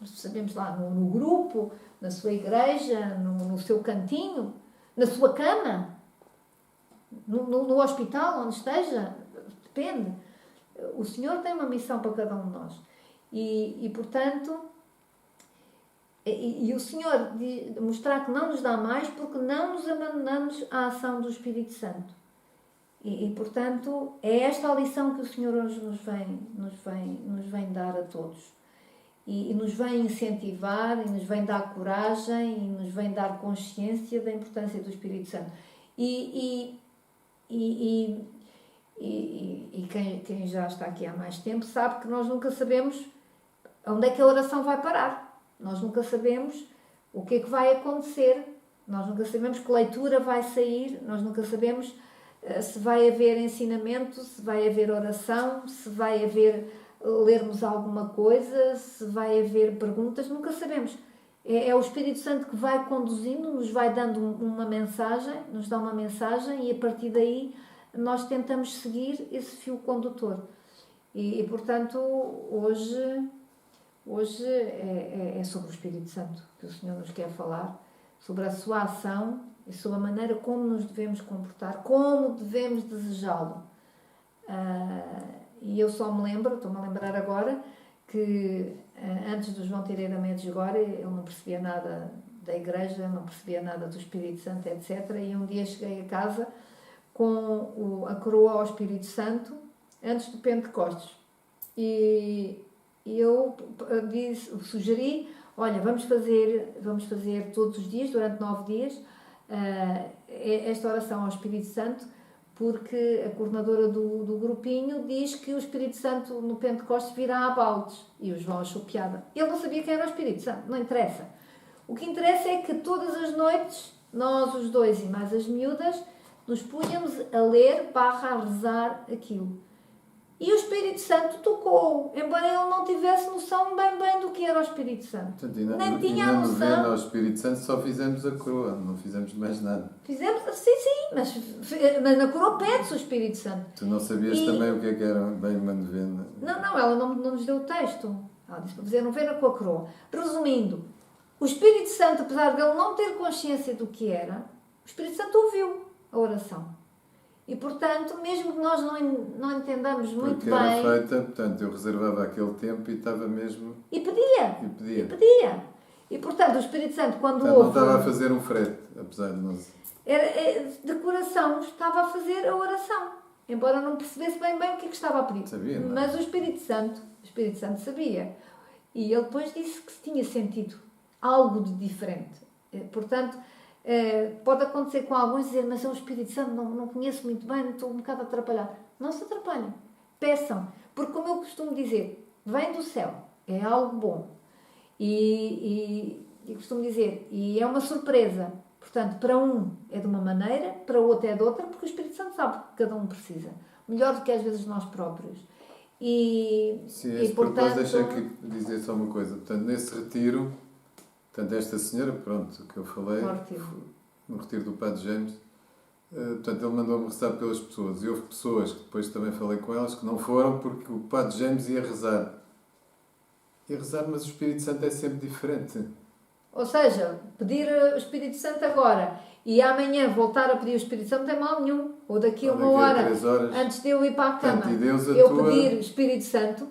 sabemos lá, no grupo, na sua igreja, no seu cantinho, na sua cama, no hospital, onde esteja, depende. O Senhor tem uma missão para cada um de nós. E portanto, o Senhor mostrar que não nos dá mais porque não nos abandonamos à ação do Espírito Santo. E portanto, é esta a lição que o Senhor hoje nos vem dar a todos. E nos vem incentivar, e nos vem dar coragem, e nos vem dar consciência da importância do Espírito Santo. E quem já está aqui há mais tempo sabe que nós nunca sabemos onde é que a oração vai parar. Nós nunca sabemos o que é que vai acontecer. Nós nunca sabemos que leitura vai sair. Nós nunca sabemos se vai haver ensinamento, se vai haver oração, se vai haver lermos alguma coisa, se vai haver perguntas. Nunca sabemos. É o Espírito Santo que vai conduzindo, nos vai dando uma mensagem, nos dá uma mensagem e a partir daí nós tentamos seguir esse fio condutor. E portanto, hoje é sobre o Espírito Santo que o Senhor nos quer falar, sobre a sua ação e sobre a maneira como nos devemos comportar, como devemos desejá-lo. E eu só me lembro, estou-me a lembrar agora, que antes do João Tireira Medjugorje eu não percebia nada da igreja, não percebia nada do Espírito Santo, etc. E um dia cheguei a casa com a coroa ao Espírito Santo antes do Pentecostes. E eu sugeri, olha, vamos fazer todos os dias, durante 9 dias, esta oração ao Espírito Santo, porque a coordenadora do grupinho diz que o Espírito Santo no Pentecostes virá a baldes. E o João achou piada. Ele não sabia quem era o Espírito Santo, não interessa. O que interessa é que todas as noites, nós os dois e mais as miúdas, nos punhamos a ler / a rezar aquilo. E o Espírito Santo tocou, embora ele não tivesse noção bem do que era o Espírito Santo. Portanto, Nem tinha e a na novena ao noção. Espírito Santo só fizemos a coroa, não fizemos mais nada. Fizemos, sim, mas na coroa pede-se o Espírito Santo. Tu não sabias E- também o que é que era bem uma novena? Não, ela não nos deu o texto. Ela disse para fazer a novena com a coroa. Resumindo, o Espírito Santo, apesar de ele não ter consciência do que era, o Espírito Santo ouviu a oração. E, portanto, mesmo que nós não entendamos muito Porque era bem... feita, portanto, eu reservava aquele tempo e estava mesmo... E pedia. E pedia. E, portanto, o Espírito Santo, quando Portanto, não ouve... estava a fazer um frete, apesar de não... de coração, estava a fazer a oração. Embora não percebesse bem o que é que estava a pedir. Sabia, não é? Mas o Espírito Santo sabia. E ele depois disse que tinha sentido algo de diferente. Portanto, pode acontecer com alguns dizer, mas é o Espírito Santo, não conheço muito bem, estou um bocado atrapalhado. Não se atrapalhem. Peçam. Porque, como eu costumo dizer, vem do céu. É algo bom. E costumo dizer, e é uma surpresa. Portanto, para um é de uma maneira, para o outro é de outra, porque o Espírito Santo sabe que cada um precisa. Melhor do que às vezes nós próprios. Sim, este propósito, deixa aqui dizer só uma coisa. Portanto, nesse retiro, portanto, esta senhora, pronto, que eu falei, no retiro do Padre James, portanto, ele mandou-me rezar pelas pessoas. E houve pessoas, que depois também falei com elas, que não foram porque o Padre James ia rezar. Ia rezar, mas o Espírito Santo é sempre diferente. Ou seja, pedir o Espírito Santo agora e amanhã voltar a pedir o Espírito Santo não tem mal nenhum. Ou daqui a uma hora, 3 horas, antes de eu ir para a cama, portanto, e Deus eu atua... pedir o Espírito Santo,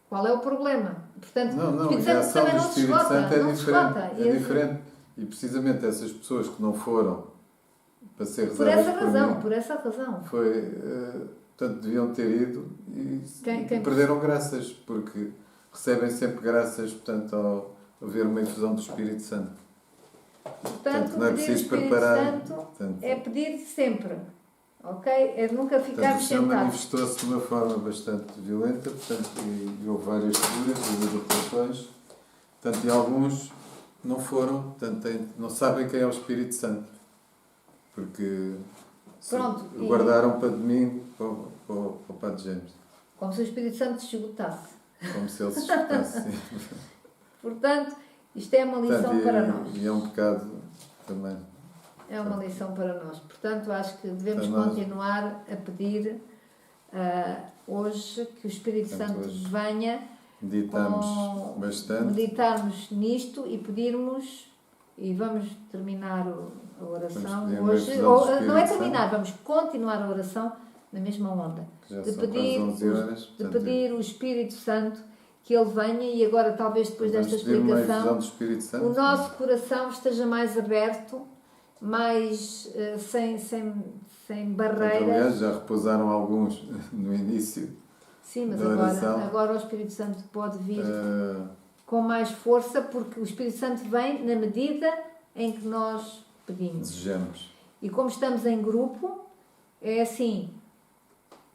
qual é o problema? Portanto, Não, o Espírito a Santo ação também do não se Espírito esgota. Santo é não se esgota. diferente. É diferente. E precisamente essas pessoas que não foram para ser Por rezadas essa razão. foi, portanto, deviam ter ido e Quem perderam graças, porque recebem sempre graças, portanto, ao haver uma infusão do Espírito Santo. Portanto, não é pedir o preciso Espírito preparar. Santo Portanto, é pedir sempre. Ok? É de nunca portanto, o ficarmos Senhor sentados. manifestou-se de uma forma bastante violenta, portanto, e houve várias figuras e adaptações. Portanto, e alguns não foram, portanto, não sabem quem é o Espírito Santo. Porque Pronto, guardaram para domingo para o Padre James. Como se o Espírito Santo se esgotasse. Como se ele se escutasse. Portanto, isto é uma lição para nós. E é um pecado também. É uma lição para nós. Portanto, acho que devemos Para nós. continuar a pedir hoje que o Espírito Portanto, Santo hoje venha bastante. meditarmos nisto e pedirmos, e vamos terminar a oração Vamos pedir hoje. uma infusão do Não é Espírito terminar, Santo. vamos continuar a oração na mesma onda. Já De são pedir, quase 11 horas. de portanto, pedir o Espírito Santo que ele venha e agora, talvez depois vamos desta pedir uma infusão explicação, do Espírito Santo. o nosso coração esteja mais aberto, mais sem barreiras. Portanto, aliás, já repousaram alguns no início. Sim, mas da oração. agora o Espírito Santo pode vir com mais força, porque o Espírito Santo vem na medida em que nós pedimos. Desejamos. E como estamos em grupo, é assim,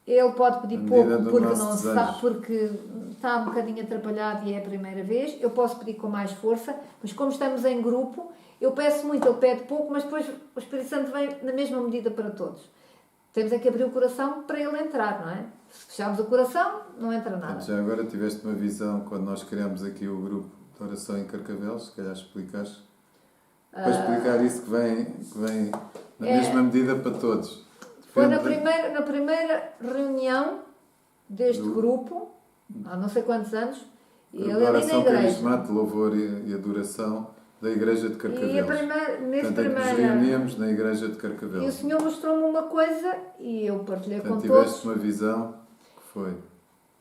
ele pode pedir À medida pouco do porque nosso não desejo. sabe, porque está um bocadinho atrapalhado e é a primeira vez. Eu posso pedir com mais força, mas como estamos em grupo, eu peço muito, ele pede pouco, mas depois o Espírito Santo vem na mesma medida para todos. Temos é que abrir o coração para ele entrar, não é? Se fecharmos o coração, não entra nada. Já agora tiveste uma visão quando nós criámos aqui o grupo de oração em Carcavelos, se calhar explicaste. Para explicar isso que vem na mesma medida para todos. Foi na Depende- primeira reunião deste grupo, há não sei quantos anos, e ele ali na oração igreja. carismática, louvor e adoração da Igreja de Carcavelos. E Portanto, é que nos primeira... reuníamos na Igreja de E o Carcavelos. Senhor mostrou-me uma coisa e eu partilhei com Portanto, todos. tiveste uma visão que foi.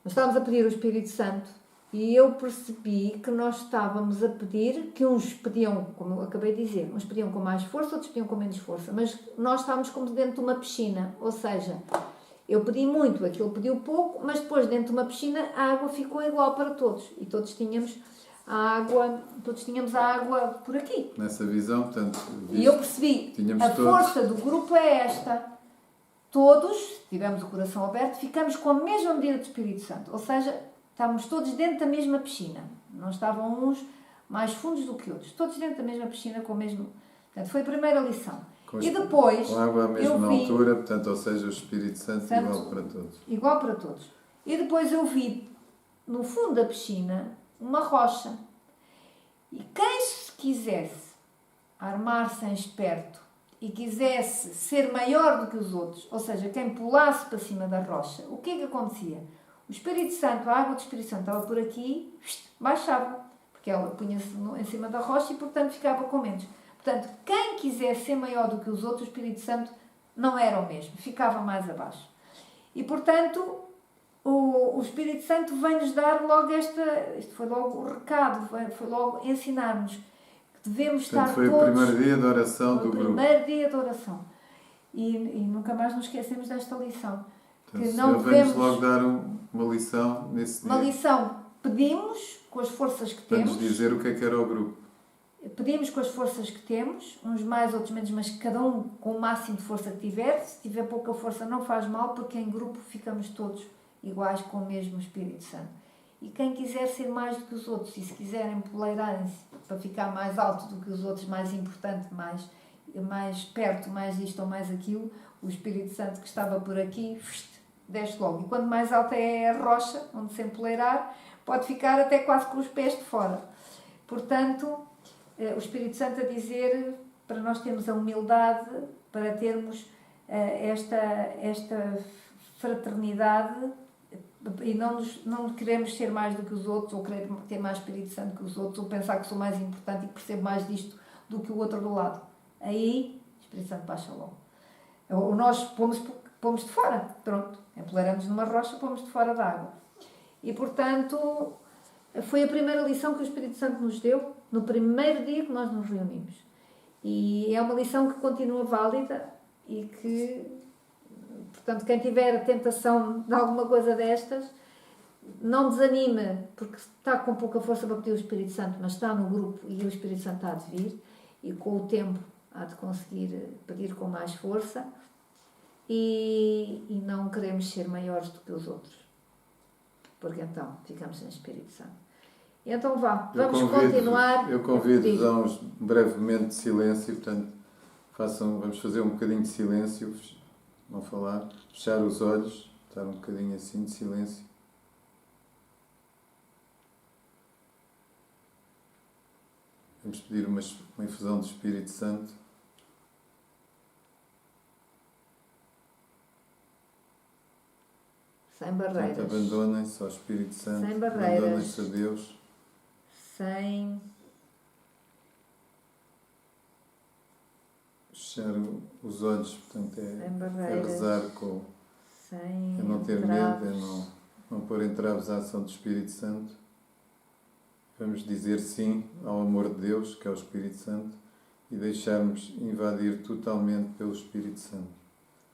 Nós estávamos a pedir o Espírito Santo e eu percebi que nós estávamos a pedir, que uns pediam, como eu acabei de dizer, uns pediam com mais força, outros pediam com menos força, mas nós estávamos como dentro de uma piscina, ou seja, eu pedi muito, aquele pediu pouco, mas depois dentro de uma piscina a água ficou igual para todos e todos tínhamos a água por aqui. Nessa visão, portanto, E eu percebi, tínhamos a todos. força do grupo é esta. Todos, tivemos o coração aberto, ficamos com a mesma medida do Espírito Santo. Ou seja, estávamos todos dentro da mesma piscina. Não estavam uns mais fundos do que outros. Todos dentro da mesma piscina, com o mesmo... Portanto, foi a primeira lição. E depois, com água à eu mesma vi... altura, portanto, ou seja, o Espírito Santo igual para todos. Igual para todos. E depois eu vi, no fundo da piscina, uma rocha. E quem se quisesse armar-se em esperto e quisesse ser maior do que os outros, ou seja, quem pulasse para cima da rocha, o que é que acontecia? O Espírito Santo, a água do Espírito Santo estava por aqui, baixava, porque ela punha-se em cima da rocha e, portanto, ficava com menos. Portanto, quem quisesse ser maior do que os outros, o Espírito Santo não era o mesmo, ficava mais abaixo. E, portanto, o Espírito Santo vem-nos dar logo isto foi logo o recado, foi logo ensinar-nos que devemos Portanto, estar foi todos... o primeiro dia de oração do grupo. Foi o primeiro dia de oração. E nunca mais nos esquecemos desta lição. Então, Que o não Senhor vem-nos devemos... logo dar uma lição nesse dia. Uma lição. Pedimos, com as forças que Para temos... nos dizer o que é que era o grupo. Pedimos com as forças que temos, uns mais, outros menos, mas cada um com o máximo de força que tiver. Se tiver pouca força não faz mal, porque em grupo ficamos todos iguais com o mesmo Espírito Santo. E quem quiser ser mais do que os outros, e se quiserem poleirarem-se para ficar mais alto do que os outros, mais importante, mais perto, mais isto ou mais aquilo, o Espírito Santo que estava por aqui, desce logo. E quanto mais alta é a rocha, onde se empoleirar, pode ficar até quase com os pés de fora. Portanto, o Espírito Santo a dizer para nós termos a humildade, para termos esta fraternidade e não queremos ser mais do que os outros, ou querer ter mais Espírito Santo que os outros, ou pensar que sou mais importante e que percebo mais disto do que o outro do lado. Aí, o Espírito Santo baixa logo. Ou nós pomos de fora, pronto, empoleiramos numa rocha, pomos de fora da água. E, portanto, foi a primeira lição que o Espírito Santo nos deu no primeiro dia que nós nos reunimos. E é uma lição que continua válida e que, portanto, quem tiver a tentação de alguma coisa destas, não desanime, porque está com pouca força para pedir o Espírito Santo, mas está no grupo e o Espírito Santo há de vir, e com o tempo há de conseguir pedir com mais força, e não queremos ser maiores do que os outros, porque então ficamos sem Espírito Santo. E então vamos continuar. Eu convido-vos a um breve momento de silêncio, portanto, vamos fazer um bocadinho de silêncio, não falar, fechar os olhos, estar um bocadinho assim de silêncio. Vamos pedir uma infusão do Espírito Santo. Sem barreiras. Portanto, abandonem-se ao Espírito Santo. Sem barreiras. Abandonem-se a Deus. Sem... Fechar os olhos, portanto, é barreiras. rezar com... Sem É não ter entraves. medo, é não pôr entraves à ação do Espírito Santo. Vamos dizer sim ao amor de Deus, que é o Espírito Santo, e deixarmos invadir totalmente pelo Espírito Santo.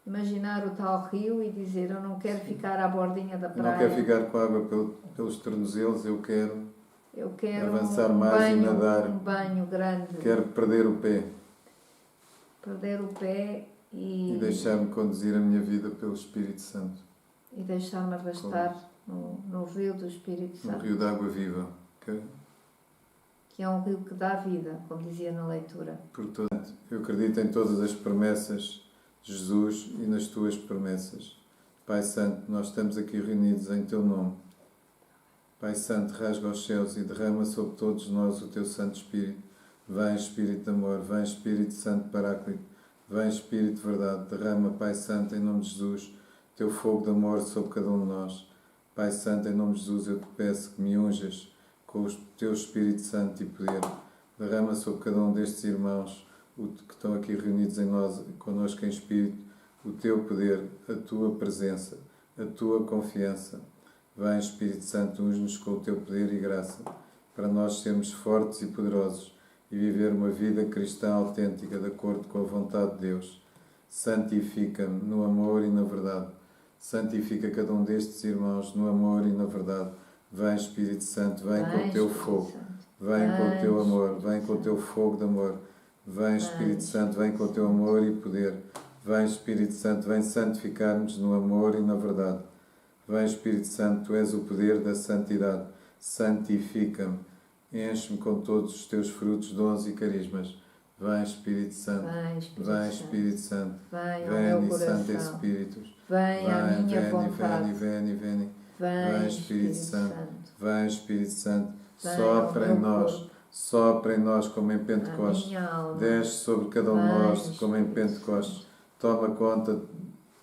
Imaginar o tal rio e dizer: eu não quero ficar à bordinha da Eu praia. não quero ficar com a água pelos tornozelos, eu quero avançar um mais banho, e nadar. um banho grande. Quero perder o pé Perder o pé e deixar-me conduzir a minha vida pelo Espírito Santo. E deixar-me arrastar no rio do Espírito No Santo. rio de água viva. Que é um rio que dá vida, como dizia na leitura. Portanto, eu acredito em todas as promessas de Jesus e nas tuas promessas. Pai Santo, nós estamos aqui reunidos em teu nome. Pai Santo, rasga os céus e derrama sobre todos nós o teu Santo Espírito. Vem, Espírito de amor, vem, Espírito Santo Paráclito, vem, Espírito de verdade, derrama, Pai Santo, em nome de Jesus, teu fogo de amor sobre cada um de nós. Pai Santo, em nome de Jesus, eu te peço que me unjas com o teu Espírito Santo e poder. Derrama sobre cada um destes irmãos que estão aqui reunidos em nós, connosco em Espírito, o teu poder, a tua presença, a tua confiança. Vem, Espírito Santo, unge-nos com o teu poder e graça, para nós sermos fortes e poderosos e viver uma vida cristã autêntica de acordo com a vontade de Deus. Santifica-me no amor e na verdade. Santifica cada um destes irmãos no amor e na verdade. Vem, Espírito Santo, vem com o teu fogo. Vem com o teu amor, vem com o teu fogo de amor. Vem, Espírito Santo, vem com o teu amor e poder. Vem, Espírito Santo, vem santificar-nos no amor e na verdade. Vem, Espírito Santo, tu és o poder da santidade. Santifica-me. Enche-me com todos os teus frutos, dons e carismas. Vem, Espírito Santo. Vem, Espírito Santo. Vem ao meu Veni, coração. Santo Espíritus. Vem à minha veni, vontade. veni, veni, veni. Vem, Espírito Santo. Vem, Espírito Santo. Vem Sopra ao em meu nós. corpo. Sopra em nós como em A Pentecostes. minha alma. Desce sobre cada um de Vem, nós como em Espírito Pentecostes. Toma conta de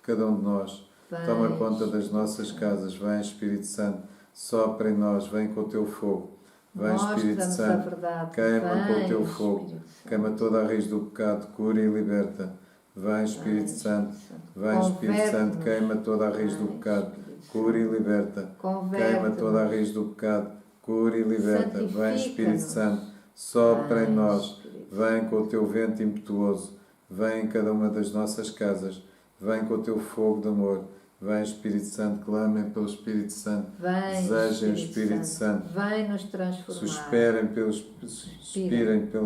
cada um de nós. Vem, Toma conta das Espírito nossas Santo. casas. Vem, Espírito Santo. Sopra em nós. Vem com o teu fogo. Vem, Espírito Mostra-nos a Santo. verdade. Queima com o Vem, teu fogo. Espírito Santo. Queima toda a raiz do pecado. Cura e liberta. Vem, Espírito Santo. Vem, Espírito Santo. Queima toda a raiz do pecado. Cura e liberta. Queima toda a raiz do pecado. Cura e liberta. Vem, Espírito Santo. Sopra em nós. Vem com o teu vento impetuoso. Vem em cada uma das nossas casas. Vem com o teu fogo de amor. Vem, Espírito Santo. Clamem pelo Espírito Santo. Desejem o Espírito Santo. Vem nos transformar. Suspirem pelo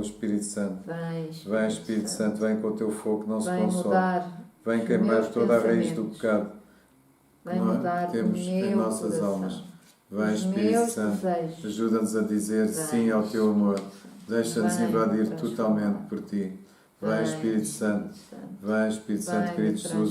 Espírito Santo. Vem, Espírito Santo. Vem com o teu fogo que não se Vem consome. mudar Vem os queimar meus toda a raiz do pensamentos. pecado Vem que nós mudar o temos em meu nossas coração. almas. Vem, Os Espírito meus Santo. desejos. Ajuda-nos a dizer Vem, sim ao teu amor. Deixa-nos Vem invadir transformar. totalmente por ti. Vem, Espírito Santo. Vem, Espírito Santo, Vem querido Jesus.